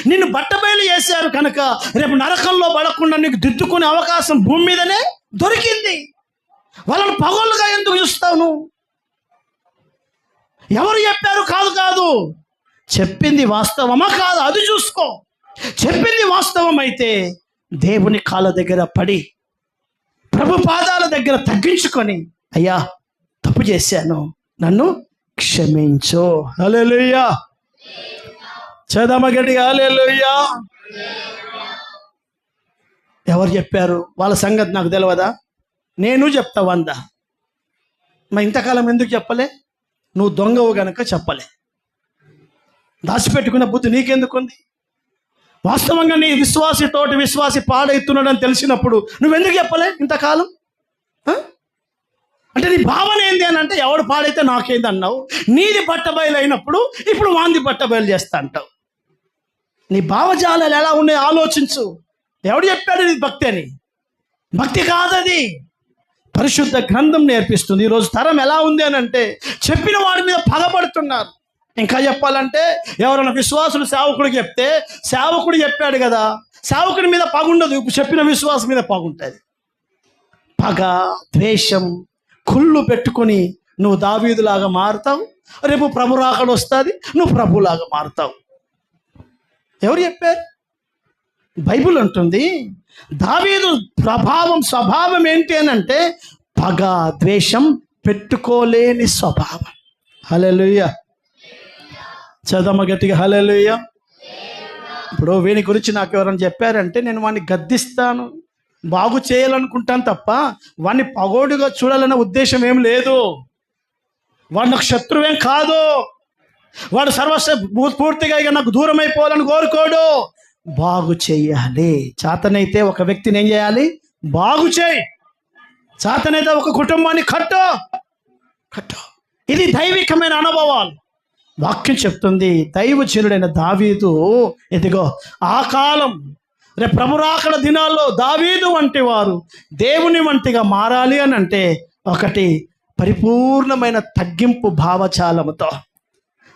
నిన్ను బట్టబయలు చేశారు కనుక రేపు నరకంలో పడకుండా నీకు దిద్దుకునే అవకాశం భూమి మీదనే దొరికింది. వాళ్ళని పగోళ్ళుగా ఎందుకు చూస్తావు నువ్వు? ఎవరు చెప్పారు కాదు, చెప్పింది వాస్తవమా కాదు అది చూసుకో. చెప్పింది వాస్తవం అయితే దేవుని కాళ్ళ దగ్గర పడి, ప్రభు పాదాల దగ్గర తగ్గించుకొని, అయ్యా తప్పు చేశాను, నన్ను క్షమించు. హల్లెలూయా. చదమగడిగా హల్లెలూయా. ఎవరు చెప్పారు వాళ్ళ సంగతి నాకు తెలియదా? నేను చెప్తా 100. మరి ఇంతకాలం ఎందుకు చెప్పలే? నువ్వు దొంగవు గనక చెప్పలే. దాచిపెట్టుకున్న బుద్ధి నీకెందుకుంది? వాస్తవంగా నీ తోటి విశ్వాసి పాడైతున్నాడని తెలిసినప్పుడు నువ్వెందుకు చెప్పలే ఇంతకాలం? అంటే నీ భావన ఏంది అని అంటే ఎవడు పాడైతే నాకేంది అన్నావు. నీది బట్టబయలు అయినప్పుడు ఇప్పుడు వాంది బట్టబయలు చేస్తా అంటావు. నీ భావజాలాలు ఎలా ఉన్నాయో ఆలోచించు. ఎవడు చెప్పాడు ఇది భక్తి అని? భక్తి కాదది. పరిశుద్ధ గ్రంథం నేర్పిస్తుంది. ఈరోజు తరం ఎలా ఉంది అని అంటే చెప్పిన వాడి మీద పగబడుతున్నారు. ఇంకా చెప్పాలంటే ఎవరైనా విశ్వాసులు సేవకుడికి చెప్తే సేవకుడు చెప్పాడు కదా, సేవకుడి మీద పగుండదు, చెప్పిన విశ్వాసం మీద పగుంటుంది. పగ, ద్వేషం, కుళ్ళు పెట్టుకొని నువ్వు దావీదులాగా మారుతావు. రేపు ప్రభు రాకడ వస్తుంది, నువ్వు ప్రభులాగా మారుతావు. ఎవరు చెప్పారు? బైబిల్ అంటుంది దావీదు స్వభావం ఏంటి అని అంటే పగ, ద్వేషం పెట్టుకోలేని స్వభావం. హల్లెలూయా. చదమ గట్టిగా హల్లెలూయా. ఇప్పుడు వీని గురించి నాకు ఎవరైనా చెప్పారంటే నేను వాడిని గద్దిస్తాను, బాగు చేయాలనుకుంటాను తప్ప వాడిని పగోడుగా చూడాలనే ఉద్దేశం ఏం లేదు. వాడు నాకు శత్రువేం కాదు. వాడు పూర్తిగా ఇక నాకు దూరం అయిపోవాలని కోరుకోడు. బాగు చేయాలి. చేతనైతే ఒక వ్యక్తిని ఏం చేయాలి? బాగు చేయి. చేతనైతే ఒక కుటుంబాన్ని కట్టు. ఇది దైవికమైన అనుభవాలు. వాక్యం చెప్తుంది దైవజనుడైన దావీదు ఇదిగో ఆ కాలం రేపు ప్రభు రాకడ దినాల్లో దావీదు వంటి వారు దేవుని వంటిగా మారాలి అని అంటే ఒకటి పరిపూర్ణమైన తగ్గింపు భావజాలముతో,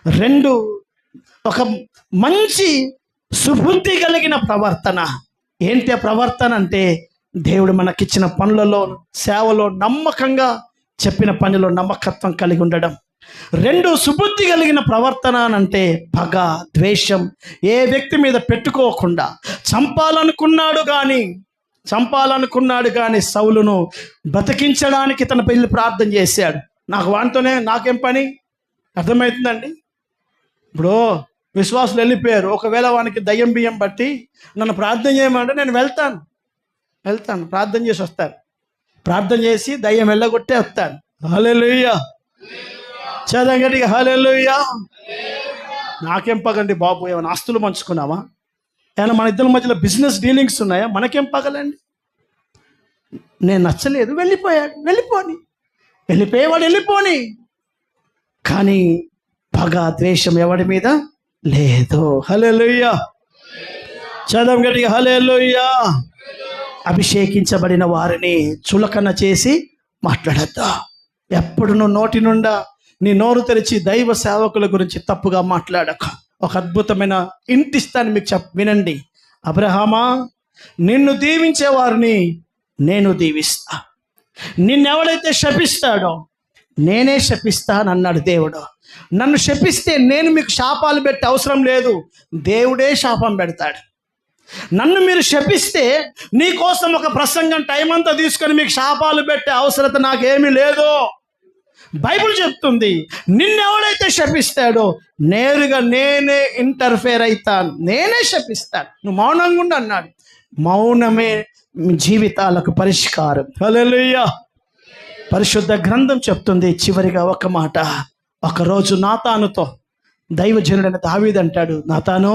రెండు ఒక మంచి సుబుద్ధి కలిగిన ప్రవర్తన. ఏంటి ఆ ప్రవర్తన అంటే దేవుడు మనకిచ్చిన పనులలో, సేవలో నమ్మకంగా, చెప్పిన పనిలో నమ్మకత్వం కలిగి ఉండడం. రెండు సుబుద్ధి కలిగిన ప్రవర్తన అంటే పగ, ద్వేషం ఏ వ్యక్తి మీద పెట్టుకోకుండా. చంపాలనుకున్నాడు కానీ సౌలును బ్రతికించడానికి తన పెళ్లి ప్రార్థన చేశాడు. నాకు వానితోనే నాకేం పని? అర్థమవుతుందండి? ఇప్పుడు విశ్వాసులు వెళ్ళిపోయారు. ఒకవేళ వానికి దయ్యం బియ్యం బట్టి నన్ను ప్రార్థన చేయమంటే నేను వెళ్తాను, ప్రార్థన చేసి వస్తాను. ప్రార్థన చేసి దయ్యం వెళ్ళగొట్టే వస్తాను. హల్లెలూయా. చదవండి హల్లెలూయా. నాకేం పగండి బాబు? ఏమైనా ఆస్తులు పంచుకున్నావా? ఏమైనా మన ఇద్దరి మధ్యలో బిజినెస్ డీలింగ్స్ ఉన్నాయా? మనకేం పగలండి? నేను నచ్చలేదు, వెళ్ళిపోని. కానీ పగ, ద్వేషం ఎవడి మీద లేదు. హల్లెలూయా. చదవం గట్టిగా హల్లెలూయా. అభిషేకించబడిన వారిని చులకన చేసి మాట్లాడద్దా. ఎప్పుడు నువ్వు నోటి నుండా నీ నోరు తెరిచి దైవ సేవకుల గురించి తప్పుగా మాట్లాడక. ఒక అద్భుతమైన ఇంటిస్తాను మీకు వినండి. అబ్రహామా, నిన్ను దీవించే వారిని నేను దీవిస్తా, నిన్నెవడైతే శపిస్తాడో నేనే శపిస్తానన్నాడు దేవుడు. నన్ను శపిస్తే నేను మీకు శాపాలు పెట్టే అవసరం లేదు, దేవుడే శాపం పెడతాడు. నన్ను మీరు శపిస్తే నీకోసం ఒక ప్రసంగం టైం అంతా తీసుకొని మీకు శాపాలు పెట్టే అవసరత నాకేమీ లేదు. బైబిల్ చెప్తుంది నిన్నెవడైతే శపిస్తాడో నేరుగా నేనే ఇంటర్ఫేర్ అవుతాను, నేనే శపిస్తాను. నువ్వు మౌనంగా ఉండు అన్నాడు. మౌనమే జీవితాలకు పరిష్కారం. హల్లెలూయా. పరిశుద్ధ గ్రంథం చెప్తుంది చివరిగా ఒక మాట. ఒకరోజు నాతానుతో దైవజనుడైన దావీదు అంటాడు, నాతాను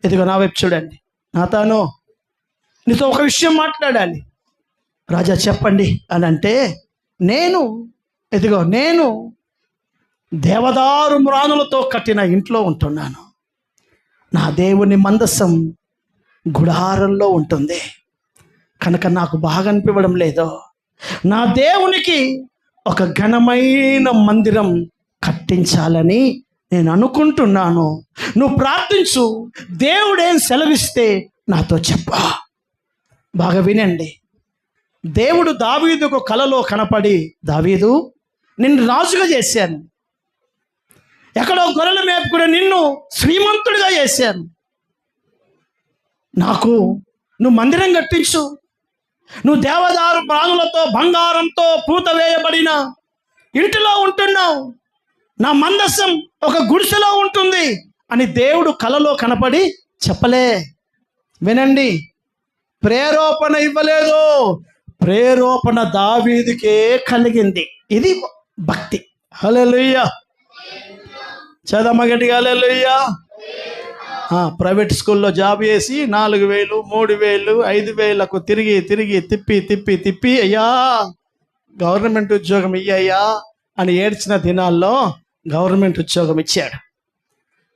ఇదిగో నా వైపు చూడండి, నాతాను నీతో ఒక విషయం మాట్లాడాలి. రాజా చెప్పండి అని అంటే, నేను దేవదారు మ్రానులతో కట్టిన ఇంట్లో ఉంటున్నాను. నా దేవుని మందసం గుడారంలో ఉంటుంది కనుక నాకు బాగా అనిపించడం లేదు. నా దేవునికి ఒక ఘనమైన మందిరం కట్టించాలని నేను అనుకుంటున్నాను. నువ్వు ప్రార్థించు, దేవుడేం సెలవిస్తే నాతో చెప్పా. బాగా వినండి. దేవుడు దావీదుకు కలలో కనపడి, దావీదు నిన్ను రాజుగా చేశాను, ఎక్కడో గొర్రెలు మేపుకునే నిన్ను శ్రీమంతుడిగా చేశాను, నాకు నువ్వు మందిరం కట్టించు, నువ్వు దేవదారు ప్రాణులతో బంగారంతో పూత వేయబడిన ఇంటిలో ఉంటున్నావు, నా మందసం ఒక గుడిసెలో ఉంటుంది అని దేవుడు కలలో కనపడి చెప్పలే. వినండి, ప్రేరేపణ ఇవ్వలేదు, ప్రేరేపణ దావీదుకే కలిగింది. ఇది భక్తి. హల్లెలూయా. చదమ్మ గట్టిగా హల్లెలూయా. ప్రైవేట్ స్కూల్లో జాబ్ చేసి 4,000, 3,000, 5,000కు తిరిగి తిప్పి అయ్యా గవర్నమెంట్ ఉద్యోగం ఇయ్యయ్యా అని ఏడ్చిన దినాల్లో గవర్నమెంట్ ఉద్యోగం ఇచ్చాడు.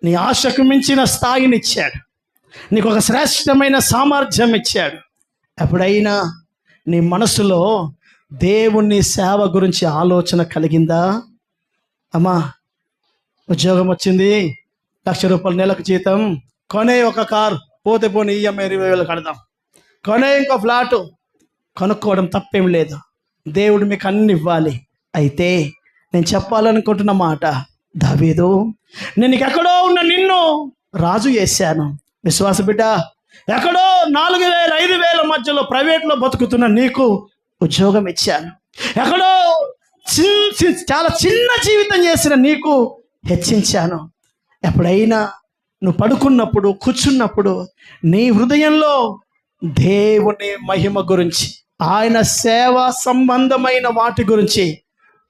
నీ ఆశకు మించిన స్థాయిని ఇచ్చాడు. నీకు ఒక శ్రేష్టమైన సామర్థ్యం ఇచ్చాడు. ఎప్పుడైనా నీ మనసులో దేవుని సేవ గురించి ఆలోచన కలిగిందా? అమ్మా, ఉద్యోగం వచ్చింది, 1,00,000 రూపాయలు నెలకు జీతం, కొనే ఒక కారు, పోతే పోనీ EMI 20,000 కడదాం, కొనే ఇంకో ఫ్లాటు, కొనుక్కోవడం తప్పేం లేదు. దేవుడు మీకు అన్ని ఇవ్వాలి. అయితే నేను చెప్పాలనుకుంటున్న మాట, దావీదు, నేను ఎక్కడో ఉన్న నిన్ను రాజు చేశాను. విశ్వాస బిడ్డ, ఎక్కడో 4,000 5,000 మధ్యలో ప్రైవేట్లో బతుకుతున్న నీకు ఉద్యోగం ఇచ్చాను. ఎక్కడో చాలా చిన్న జీవితం చేసిన నీకు హెచ్చించాను. ఎప్పుడైనా నువ్వు పడుకున్నప్పుడు, కూర్చున్నప్పుడు నీ హృదయంలో దేవుని మహిమ గురించి, ఆయన సేవ సంబంధమైన వాటి గురించి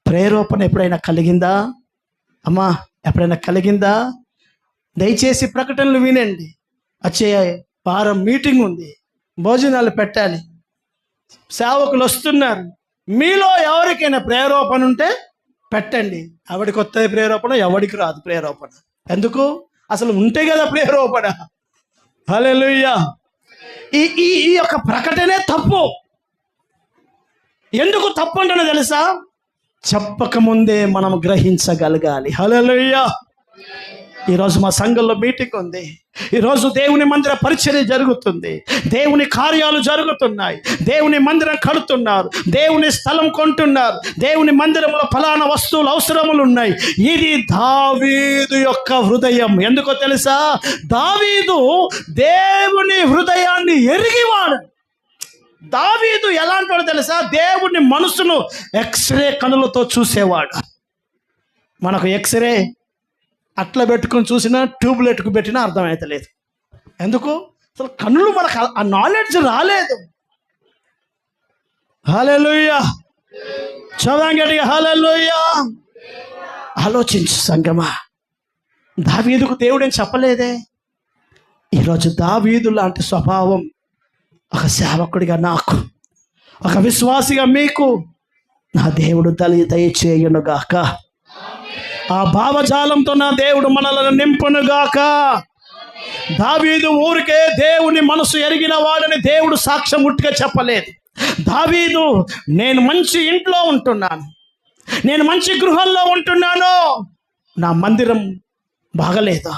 ప్రేరేపణ ఎప్పుడైనా కలిగిందా? అమ్మా, ఎప్పుడైనా కలిగిందా? దయచేసి ప్రకటనలు వినండి. వచ్చే వారం మీటింగ్ ఉంది, భోజనాలు పెట్టాలి, సేవకులు వస్తున్నారు. మీలో ఎవరికైనా ప్రేరేపణ ఉంటే పెట్టండి. ఎవడికి వస్తుంది ప్రేరేపణ? ఎవడికి రాదు ప్రేరేపణ. ఎందుకు? అసలు ఉంటే కదా ప్రేరేపణ. హల్లెలూయా. ఈ యొక్క ప్రకటనే తప్పు. ఎందుకు తప్పు అంటున్నా తెలుసా? చెప్పకముందే మనం గ్రహించగలగాలి. హల్లెలూయా. ఈరోజు మా సంఘంలో మీటింగ్ ఉంది. ఈరోజు దేవుని మందిర పరిచర్య జరుగుతుంది, దేవుని కార్యాలు జరుగుతున్నాయి, దేవుని మందిరం కడుతున్నారు, దేవుని స్థలం కొంటున్నారు, దేవుని మందిరంలో ఫలానా వస్తువులు అవసరములు ఉన్నాయి. ఇది దావీదు యొక్క హృదయం. ఎందుకో తెలుసా? దావీదు దేవుని హృదయాన్ని ఎరిగివాడు. దావీదు ఎలాంటివాడు తెలుసా? దేవుని మనసును ఎక్స్రే కనులతో చూసేవాడు. మనకు ఎక్స్రే అట్లా పెట్టుకుని చూసినా, ట్యూబ్లెట్కు పెట్టినా అర్థమవుతలేదు. ఎందుకు? అసలు కన్నులు మనకు ఆ నాలెడ్జ్ రాలేదు. హల్లెలూయా. చదవండి గట్టిగా, హల్లెలూయా. ఆలోచించు సంగమా, దావీదుకు దేవుడు ఏం చెప్పలేదే. ఈరోజు దావీదు లాంటి స్వభావం ఒక సేవకుడిగా నాకు, ఒక విశ్వాసిగా మీకు నా దేవుడు దయచేయునుగాక. ఆ భావజాలంతో నా దేవుడు మనలను నింపునుగాక. దావీదు ఊరికే దేవుని మనసు ఎరిగిన వాడని దేవుడు సాక్ష్యం ఉట్టిగా చెప్పలేదు. దావీదు, నేను మంచి ఇంట్లో ఉంటున్నాను, నేను మంచి గృహంలో ఉంటున్నాను, నా మందిరం బాగలేదు,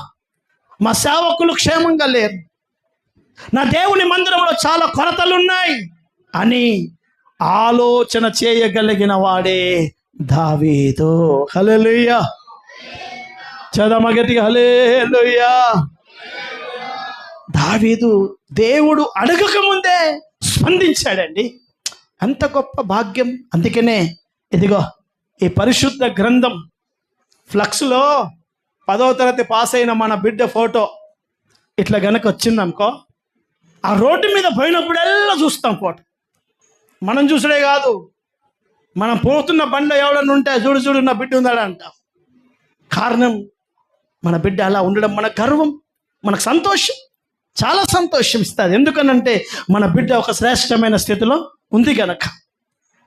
మా సేవకులు క్షేమంగా లేరు, నా దేవుని మందిరంలో చాలా కొరతలున్నాయి అని ఆలోచన చేయగలిగిన వాడే దావీదు. హల్లెలూయా. చదమ గట్టిగా, హల్లెలూయా. దావీదు దేవుడు అడగక ముందే స్పందించాడండి. అంత గొప్ప భాగ్యం. అందుకనే ఇదిగో ఈ పరిశుద్ధ గ్రంథం ఫ్లక్స్లో 10వ తరగతి పాస్ అయిన మన బిడ్డ ఫోటో ఇట్లా గనక వచ్చిందనుకో, ఆ రోడ్డు మీద పోయినప్పుడల్లా చూస్తాం ఫోటో. మనం చూసుడే కాదు, మనం పోతున్న బండ ఎవడన్నా ఉంటే చూడు నా బిడ్డ ఉందాడా అంటాం. కారణం, మన బిడ్డ అలా ఉండడం మన గర్వం, మనకు సంతోషం, చాలా సంతోషం ఇస్తుంది. ఎందుకనంటే మన బిడ్డ ఒక శ్రేష్టమైన స్థితిలో ఉంది గనక.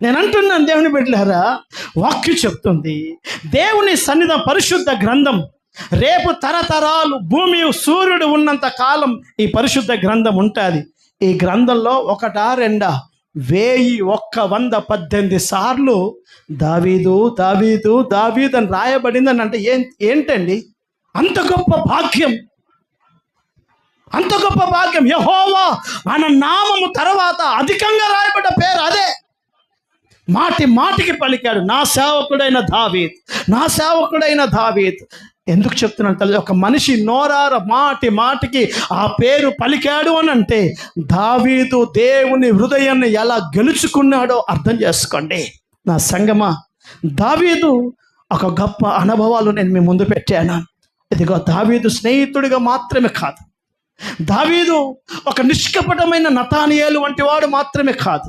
నేను అంటున్నాను, దేవుని బిడ్డలారా, వాక్యం చెప్తుంది, దేవుని సన్నిధి పరిశుద్ధ గ్రంథం రేపు తరతరాలు భూమి సూర్యుడు ఉన్నంత కాలం ఈ పరిశుద్ధ గ్రంథం ఉంటుంది. ఈ గ్రంథంలో 1,118 సార్లు దావీదు దావీదు దావీదు అని రాయబడిందని. అంటే ఏంటండి? అంత గొప్ప భాగ్యం, అంత గొప్ప భాగ్యం. యెహోవా అన్న నామము తర్వాత అధికంగా రాయబడ్డ పేరు అదే. మాటి మాటికి పలికాడు, నా సేవకుడైన దావీద్, నా సేవకుడైన దావీద్. ఎందుకు చెప్తున్నాను తల్లి? ఒక మనిషి నోరార మాటి మాటికి ఆ పేరు పలికాడు అని అంటే దావీదు దేవుని హృదయాన్ని ఎలా గెలుచుకున్నాడో అర్థం చేసుకోండి. నా సంగమా, దావీదు ఒక గొప్ప అనుభవాలు నేను మీ ముందు పెట్టాను. ఇదిగో దావీదు స్నేహితుడిగా మాత్రమే కాదు, దావీదు ఒక నిష్కపటమైన నతానియేలు వంటి వాడు మాత్రమే కాదు,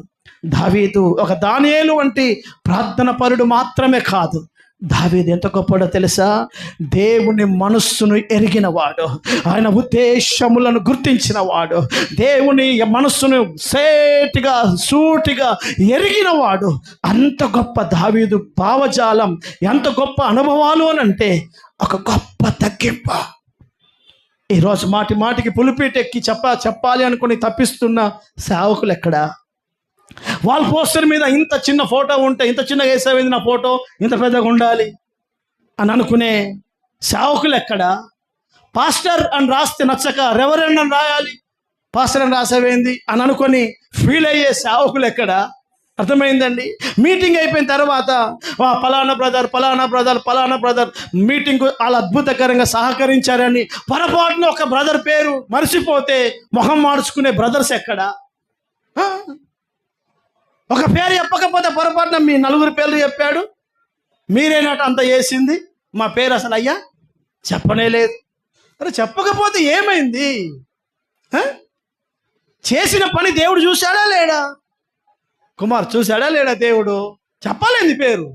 దావీదు ఒక దానియేలు వంటి ప్రార్థన పరుడు మాత్రమే కాదు, దావీదు ఎంత గొప్పడో తెలుసా? దేవుని మనస్సును ఎరిగినవాడు, ఆయన ఉద్దేశములను గుర్తించినవాడు, దేవుని మనస్సును సేటిగా సూటిగా ఎరిగినవాడు. అంత గొప్ప దావీదు భావజాలం, ఎంత గొప్ప అనుభవాలు అని అంటే ఒక గొప్ప తగ్గింపు. ఈరోజు మాటి మాటికి పులిపీటెక్కి చెప్పాలి అనుకుని తప్పిస్తున్న సేవకులు ఎక్కడా? వాళ్ళ పోస్టర్ మీద ఇంత చిన్న ఫోటో ఉంటే, ఇంత చిన్నగా వేసేది నా ఫోటో ఇంత పెద్దగా ఉండాలి అని అనుకునే సేవకులు ఎక్కడ? పాస్టర్ అని రాస్తే నచ్చక రెవరెండ్ అని రాయాలి, పాస్టర్ అని రాసేవేంది అని అనుకొని ఫీల్ అయ్యే సేవకులు ఎక్కడ? అర్థమైందండి? మీటింగ్ అయిపోయిన తర్వాత పలానా బ్రదర్ మీటింగ్ వాళ్ళు అద్భుతకరంగా సహకరించారని పొరపాటున ఒక బ్రదర్ పేరు మర్చిపోతే మొహం మార్చుకునే బ్రదర్స్ ఎక్కడ? ఒక పేరు చెప్పకపోతే పొరపాటున మీ నలుగురు పేర్లు చెప్పాడు, మీరేనట అంత చేసింది, మా పేరు అసలు అయ్యా చెప్పనే లేదు. అరే చెప్పకపోతే ఏమైంది? చేసిన పని దేవుడు చూశాడా లేడా? కుమార్ చూశాడా లేడా? దేవుడు చెప్పాలేంది పేరు?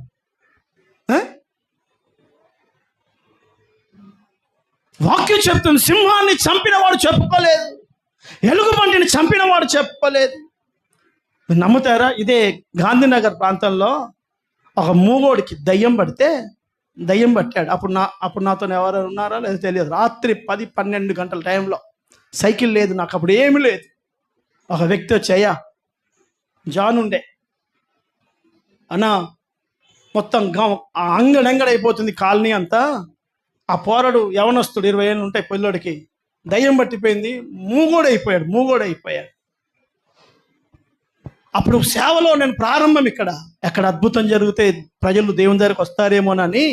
వాక్యం చెప్తుంది, సింహాన్ని చంపినవాడు చెప్పుకోలేదు, ఎలుగుబంటిని చంపినవాడు చెప్పుకోలేదు. నమ్ముతారా? ఇదే గాంధీనగర్ ప్రాంతంలో ఒక మూగోడికి దయ్యం పట్టాడు. అప్పుడు నాతో ఎవరైనా ఉన్నారా లేదో తెలియదు. రాత్రి 10-12 గంటల టైంలో, సైకిల్ లేదు నాకు, అప్పుడు ఏమీ లేదు. ఒక వ్యక్తి వచ్చాయా జాన్ ఉండే, అన్నా మొత్తం అంగడంగడైపోతుంది కాలనీ అంతా. ఆ పోరడు యవనస్తుడు, 20 ఏళ్ళు ఉంటాయి పిల్లోడికి, దయ్యం పట్టిపోయింది, మూగోడైపోయాడు. అప్పుడు సేవలో నేను ప్రారంభం ఎక్కడ అద్భుతం జరిగితే ప్రజలు దేవుని దగ్గరికి వస్తారేమోనని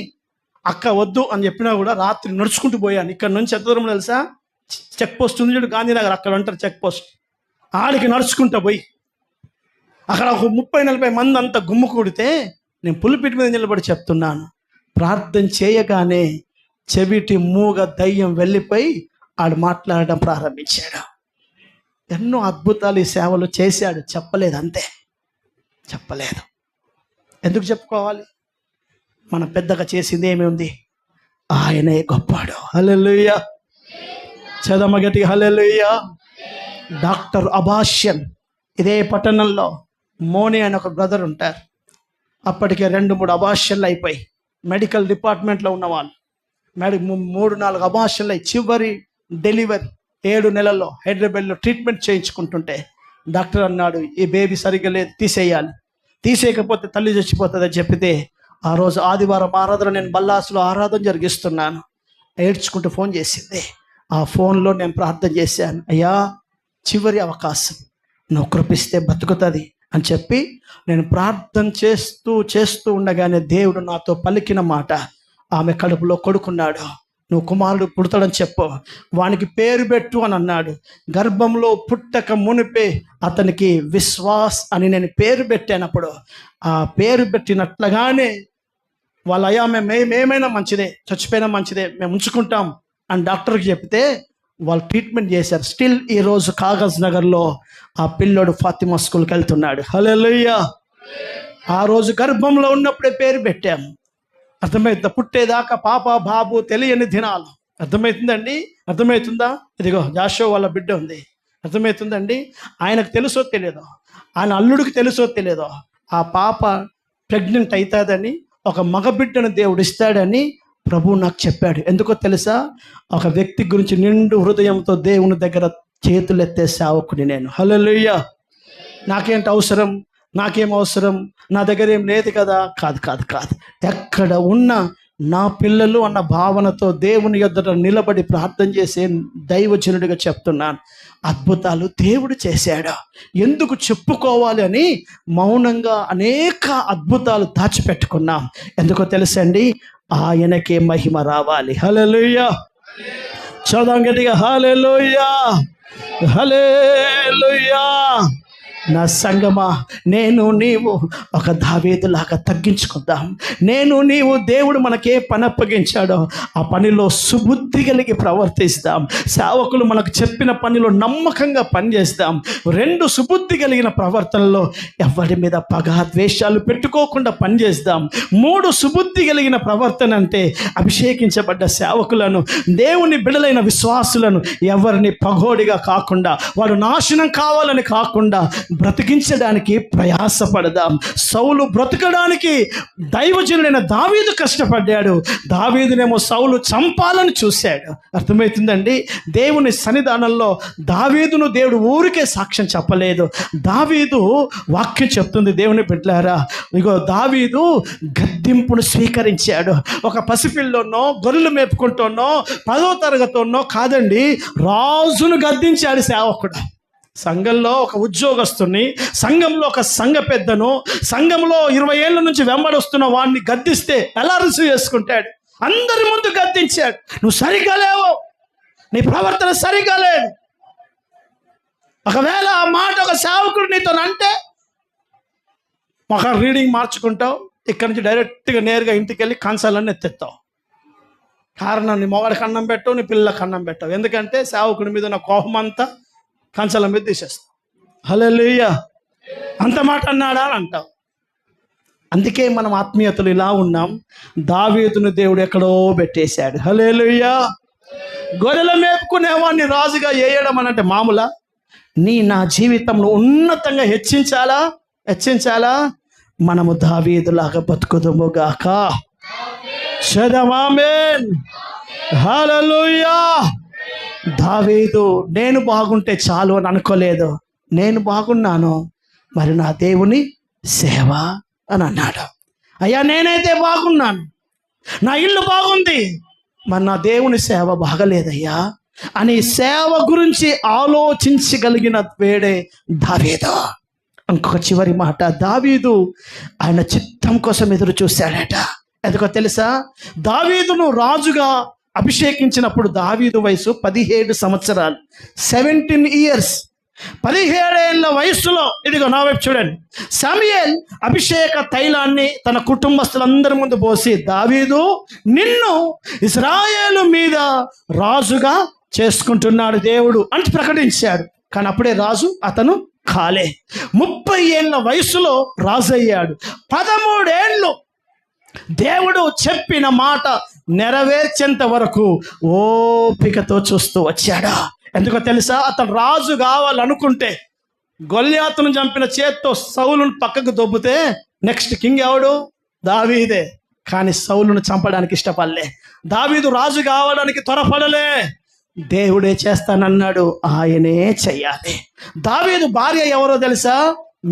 అక్క వద్దు అని చెప్పినా కూడా రాత్రి నడుచుకుంటూ పోయాను. ఇక్కడ నుంచి ఎంత దూరం తెలుసా? చెక్ పోస్ట్ ఉంది చూడు, గాంధీనగర్, అక్కడ ఉంటారు చెక్ పోస్ట్. ఆడికి నడుచుకుంటూ పోయి అక్కడ ఒక 30-40 మంది అంతా గుమ్ము కూడితే నేను పులిపిటి మీద నిలబడి చెప్తున్నాను. ప్రార్థన చేయగానే చెవిటి మూగ దయ్యం వెళ్ళిపోయి ఆడు మాట్లాడడం ప్రారంభించాడు. ఎన్నో అద్భుతాలు ఈ సేవలు చేశాడు. చెప్పలేదు, అంతే, చెప్పలేదు. ఎందుకు చెప్పుకోవాలి? మనం పెద్దగా చేసింది ఏమి ఉంది? ఆయనే గొప్పాడు. హల్లెలూయా, చదమ గట్టిగా హల్లెలూయా. డాక్టర్ అబాష్యన్, ఇదే పట్టణంలో మోని అని ఒక బ్రదర్ ఉంటారు. అప్పటికే 2-3 అబాష్యన్లు అయిపోయి, మెడికల్ డిపార్ట్మెంట్లో ఉన్నవాళ్ళు 3-4 అబాష్యన్లు అయి చివరి డెలివరీ 7 నెలల్లో హైదరాబాద్లో ట్రీట్మెంట్ చేయించుకుంటుంటే డాక్టర్ అన్నాడు, ఈ బేబీ సరిగ్గా లేదు, తీసేయకపోతే తల్లి చచ్చిపోతుందని చెప్పితే, ఆ రోజు ఆదివారం ఆరాధన, నేను బల్లాసులో ఆరాధన జరిగిస్తున్నాను, ఏడ్చుకుంటూ ఫోన్ చేసింది. ఆ ఫోన్లో నేను ప్రార్థన చేశాను, అయ్యా చివరి అవకాశం, నువ్వు కృపిస్తే బతుకుతుంది అని చెప్పి నేను ప్రార్థన చేస్తూ ఉండగానే దేవుడు నాతో పలికిన మాట, ఆమె కడుపులో కొడుకున్నాడు, నువ్వు కుమారుడు పుడతాడని చెప్పు, వానికి పేరు పెట్టు అని అన్నాడు. గర్భంలో పుట్టక మునిపే అతనికి విశ్వాస్ అని నేను పేరు పెట్టానప్పుడు, ఆ పేరు పెట్టినట్లుగానే వాళ్ళ అయ్యా మేమేమైనా మంచిదే, చచ్చిపోయినా మంచిదే, మేము ఉంచుకుంటాం అని డాక్టర్కి చెప్తే వాళ్ళు ట్రీట్మెంట్ చేశారు. స్టిల్ ఈరోజు కాగజ్ నగర్లో ఆ పిల్లోడు ఫాతిమా స్కూల్కి వెళ్తున్నాడు. హల్లెలూయా. ఆ రోజు గర్భంలో ఉన్నప్పుడే పేరు పెట్టాము. అర్థమవుతుందా? పుట్టేదాకా పాప బాబు తెలియని దినాలు. అర్థమవుతుందా? ఇదిగో జాషో వాళ్ళ బిడ్డ ఉంది. అర్థమవుతుందండి? ఆయనకు తెలుసో తెలియదో, ఆయన అల్లుడికి తెలుసో తెలియదో, ఆ పాప ప్రెగ్నెంట్ అవుతుందని, ఒక మగబిడ్డను దేవుడు ఇస్తాడని ప్రభు నాకు చెప్పాడు. ఎందుకో తెలుసా? ఒక వ్యక్తి గురించి నిండు హృదయంతో దేవుని దగ్గర చేతులెత్తే సేవకుని నేను. హల్లెలూయా. నాకేం అవసరం, నా దగ్గర ఏం లేదు కదా, కాదు. ఎక్కడ ఉన్నా నా పిల్లలు అన్న భావనతో దేవుని యొద్దట నిలబడి ప్రార్థన చేసే దైవజనుడిగా చెప్తున్నాను. అద్భుతాలు దేవుడు చేశాడు. ఎందుకు చెప్పుకోవాలి అని మౌనంగా అనేక అద్భుతాలు దాచిపెట్టుకున్నాం. ఎందుకో తెలుసండి? ఆయనకే మహిమ రావాలి. హల్లెలూయా. చదవం గట్టిగా, హల్లెలూయా, హల్లెలూయా. నా సంగమా, నేను నీవు ఒక దావీదులాగా తగ్గించుకుందాం. నేను నీవు దేవుడు మనకే పని అప్పగించాడో ఆ పనిలో సుబుద్ధి కలిగి ప్రవర్తిస్తాం. సేవకులు మనకు చెప్పిన పనిలో నమ్మకంగా పనిచేస్తాం. 2 సుబుద్ధి కలిగిన ప్రవర్తనలో ఎవరి మీద పగ ద్వేషాలు పెట్టుకోకుండా పనిచేస్తాం. 3 సుబుద్ధి కలిగిన ప్రవర్తన అంటే అభిషేకించబడ్డ సేవకులను, దేవుని బిడలైన విశ్వాసులను ఎవరిని పగోడిగా కాకుండా, వాడు నాశనం కావాలని కాకుండా బ్రతికించడానికి ప్రయాసపడదాం. సౌలు బ్రతకడానికి దైవజనుడైన దావీదు కష్టపడ్డాడు. దావీదునేమో సౌలు చంపాలని చూశాడు. అర్థమవుతుందండి? దేవుని సన్నిధానంలో దావీదును దేవుడు ఊరికే సాక్ష్యం చెప్పలేదు. దావీదు వాక్యం చెప్తుంది, దేవుని బిడ్డలారా, ఇగో దావీదు గద్దింపును స్వీకరించాడు. ఒక పసిపిల్లోనో గొర్రెలు మేపుకుంటూనో 10వ తరగతిలోనో కాదండి, రాజును గద్దించాడు సేవకుడు. సంఘంలో ఒక ఉద్యోగస్తుని, సంఘంలో ఒక సంఘ పెద్దను, సంఘంలో 20 ఏళ్ళ నుంచి వెంబడొస్తున్న వాడిని గద్దిస్తే ఎలా రిసీవ్ చేసుకుంటాడు? అందరి ముందు గద్దించాడు. నువ్వు సరిగా లేవు, నీ ప్రవర్తన సరిగా లేదు. ఒకవేళ ఆ మాట ఒక సేవకుడు నీతో అంటే ఒక రీడింగ్ మార్చుకుంటావు, ఇక్కడి నుంచి డైరెక్ట్గా నేరుగా ఇంటికి వెళ్ళి కంచాలన్నీ ఎత్తెత్తావు. కారణం, నీ మొగడికి అన్నం పెట్టవు, నీ పిల్లలకు అన్నం పెట్టవు. ఎందుకంటే సేవకుడి మీద ఉన్న కోపం అంతా కంచాల మీద తీసేస్తావు. హల్లెలూయా, అంత మాట అన్నాడా అని అంటావు. అందుకే మనం ఆత్మీయతలు ఇలా ఉన్నాం. దావీదును దేవుడు ఎక్కడో పెట్టేశాడు. హల్లెలూయా. గొర్రెల మేపుకునేవాడిని రాజుగా చేయడం అనంటే మామూలా? నా జీవితంలో ఉన్నతంగా హెచ్చించాలా? మనము దావీదులాగా బతుకుదుముగాక. ఆమేన్. హల్లెలూయా. దావీదు నేను బాగుంటే చాలు అని అనుకోలేదు. నేను బాగున్నాను, మరి నా దేవుని సేవ అని అన్నాడు. అయ్యా, నేనైతే బాగున్నాను, నా ఇల్లు బాగుంది, మరి నా దేవుని సేవ బాగలేదయ్యా అని సేవ గురించి ఆలోచించగలిగిన వేడే దావీదు. ఇంకొక చివరి మాట, దావీదు ఆయన చిత్తం కోసం ఎదురు చూశాడట. ఎందుకో తెలుసా? దావీదును రాజుగా అభిషేకించినప్పుడు దావీదు వయసు 17 సంవత్సరాలు, 17 ఇయర్స్. 17 ఏళ్ల వయస్సులో, ఇదిగో నా వైపు చూడండి, సమూయేలు అభిషేక తైలాన్ని తన కుటుంబస్తులందరి ముందు పోసి, దావీదు నిన్ను ఇశ్రాయేలు మీద రాజుగా చేసుకుంటున్నాడు దేవుడు అని ప్రకటించాడు. కానీ అప్పుడే రాజు అతను కాలే. 30 ఏళ్ల వయసులో రాజు అయ్యాడు. 13 ఏళ్ళు దేవుడు చెప్పిన మాట నెరవేర్చేంత వరకు ఓపికతో చూస్తూ వచ్చాడా. ఎందుకో తెలుసా? అతను రాజు కావాలనుకుంటే గొల్యాతును చంపిన చేత్తో సౌలును పక్కకు దొబ్బితే నెక్స్ట్ కింగ్ ఎవడు? దావీదే. కానీ సౌలును చంపడానికి ఇష్టపడలే. దావీదు రాజు కావడానికి త్వరపడలే. దేవుడే చేస్తానన్నాడు, ఆయనే చెయ్యాలి. దావీదు భార్య ఎవరో తెలుసా?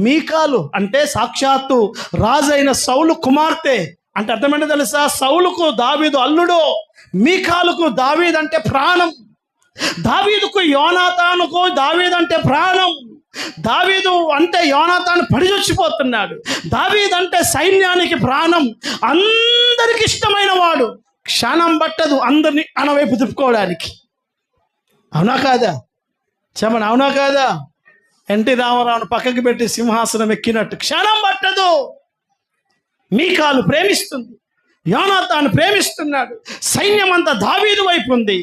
మీకాలు, అంటే సాక్షాత్తు రాజైన సౌలు కుమార్తె. అంటే అర్థమేంటో తెలుసా? సౌలుకు దావీదు అల్లుడు, మీకాలుకు దావీదు అంటే ప్రాణం. దావీదుకు యోనాతానుకు దావీదు అంటే ప్రాణం. దావీదు అంటే యోనాతాను పడిచొచ్చిపోతున్నాడు. దావీదు అంటే సైన్యానికి ప్రాణం, అందరికి ఇష్టమైన వాడు. క్షణం పట్టదు అందరినీ అనవైపు తిప్పుకోవడానికి. అవునా కాదా? చెప్పండి, అవునా కాదా? ఎన్టీ రామారావును పక్కకి పెట్టి సింహాసనం ఎక్కినట్టు క్షణం పట్టదు. మీకాలు ప్రేమిస్తుంది, యోనాతాను ప్రేమిస్తున్నాడు, సైన్యం అంతా దావీదు వైపు ఉంది.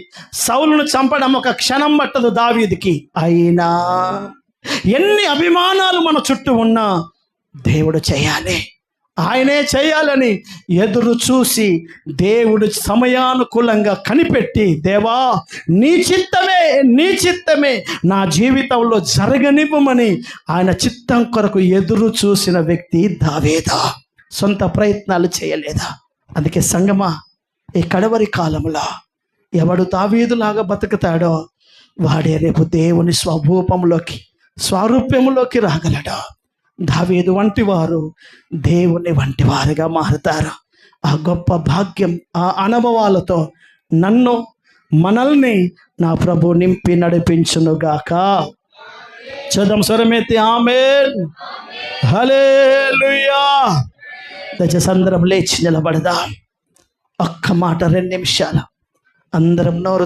సౌలును చంపడం ఒక క్షణం పట్టదు దావీదుకి. అయినా ఎన్ని అభిమానాలు మన చుట్టూ ఉన్నా దేవుడు చేయాలి, ఆయనే చేయాలని ఎదురు చూసి దేవుడు సమయానుకూలంగా కనిపెట్టి, దేవా నీ చిత్తమే నా జీవితంలో జరగనివ్వమని ఆయన చిత్తం కొరకు ఎదురు చూసిన వ్యక్తి దావీదు. సొంత ప్రయత్నాలు చేయలేదా? అందుకే సంగమా, ఈ కడవరి కాలంలో ఎవడు దావీదులాగా బతుకుతాడో వాడే రేపు దేవుని స్వరూప్యములోకి రాగలడు. దావీదు వంటి వారు దేవుని వంటి వారుగా మారుతారు. ఆ గొప్ప భాగ్యం, ఆ అనుభవాలతో మనల్ని నా ప్రభు నింపి నడిపించునుగాక. చదం స్వరమెత్తి ఆమేన్, హల్లెలూయా. దయచేసి అందరం లేచి నిలబడదాం. ఒక్క మాట 2 నిమిషాలు అందరం నోరు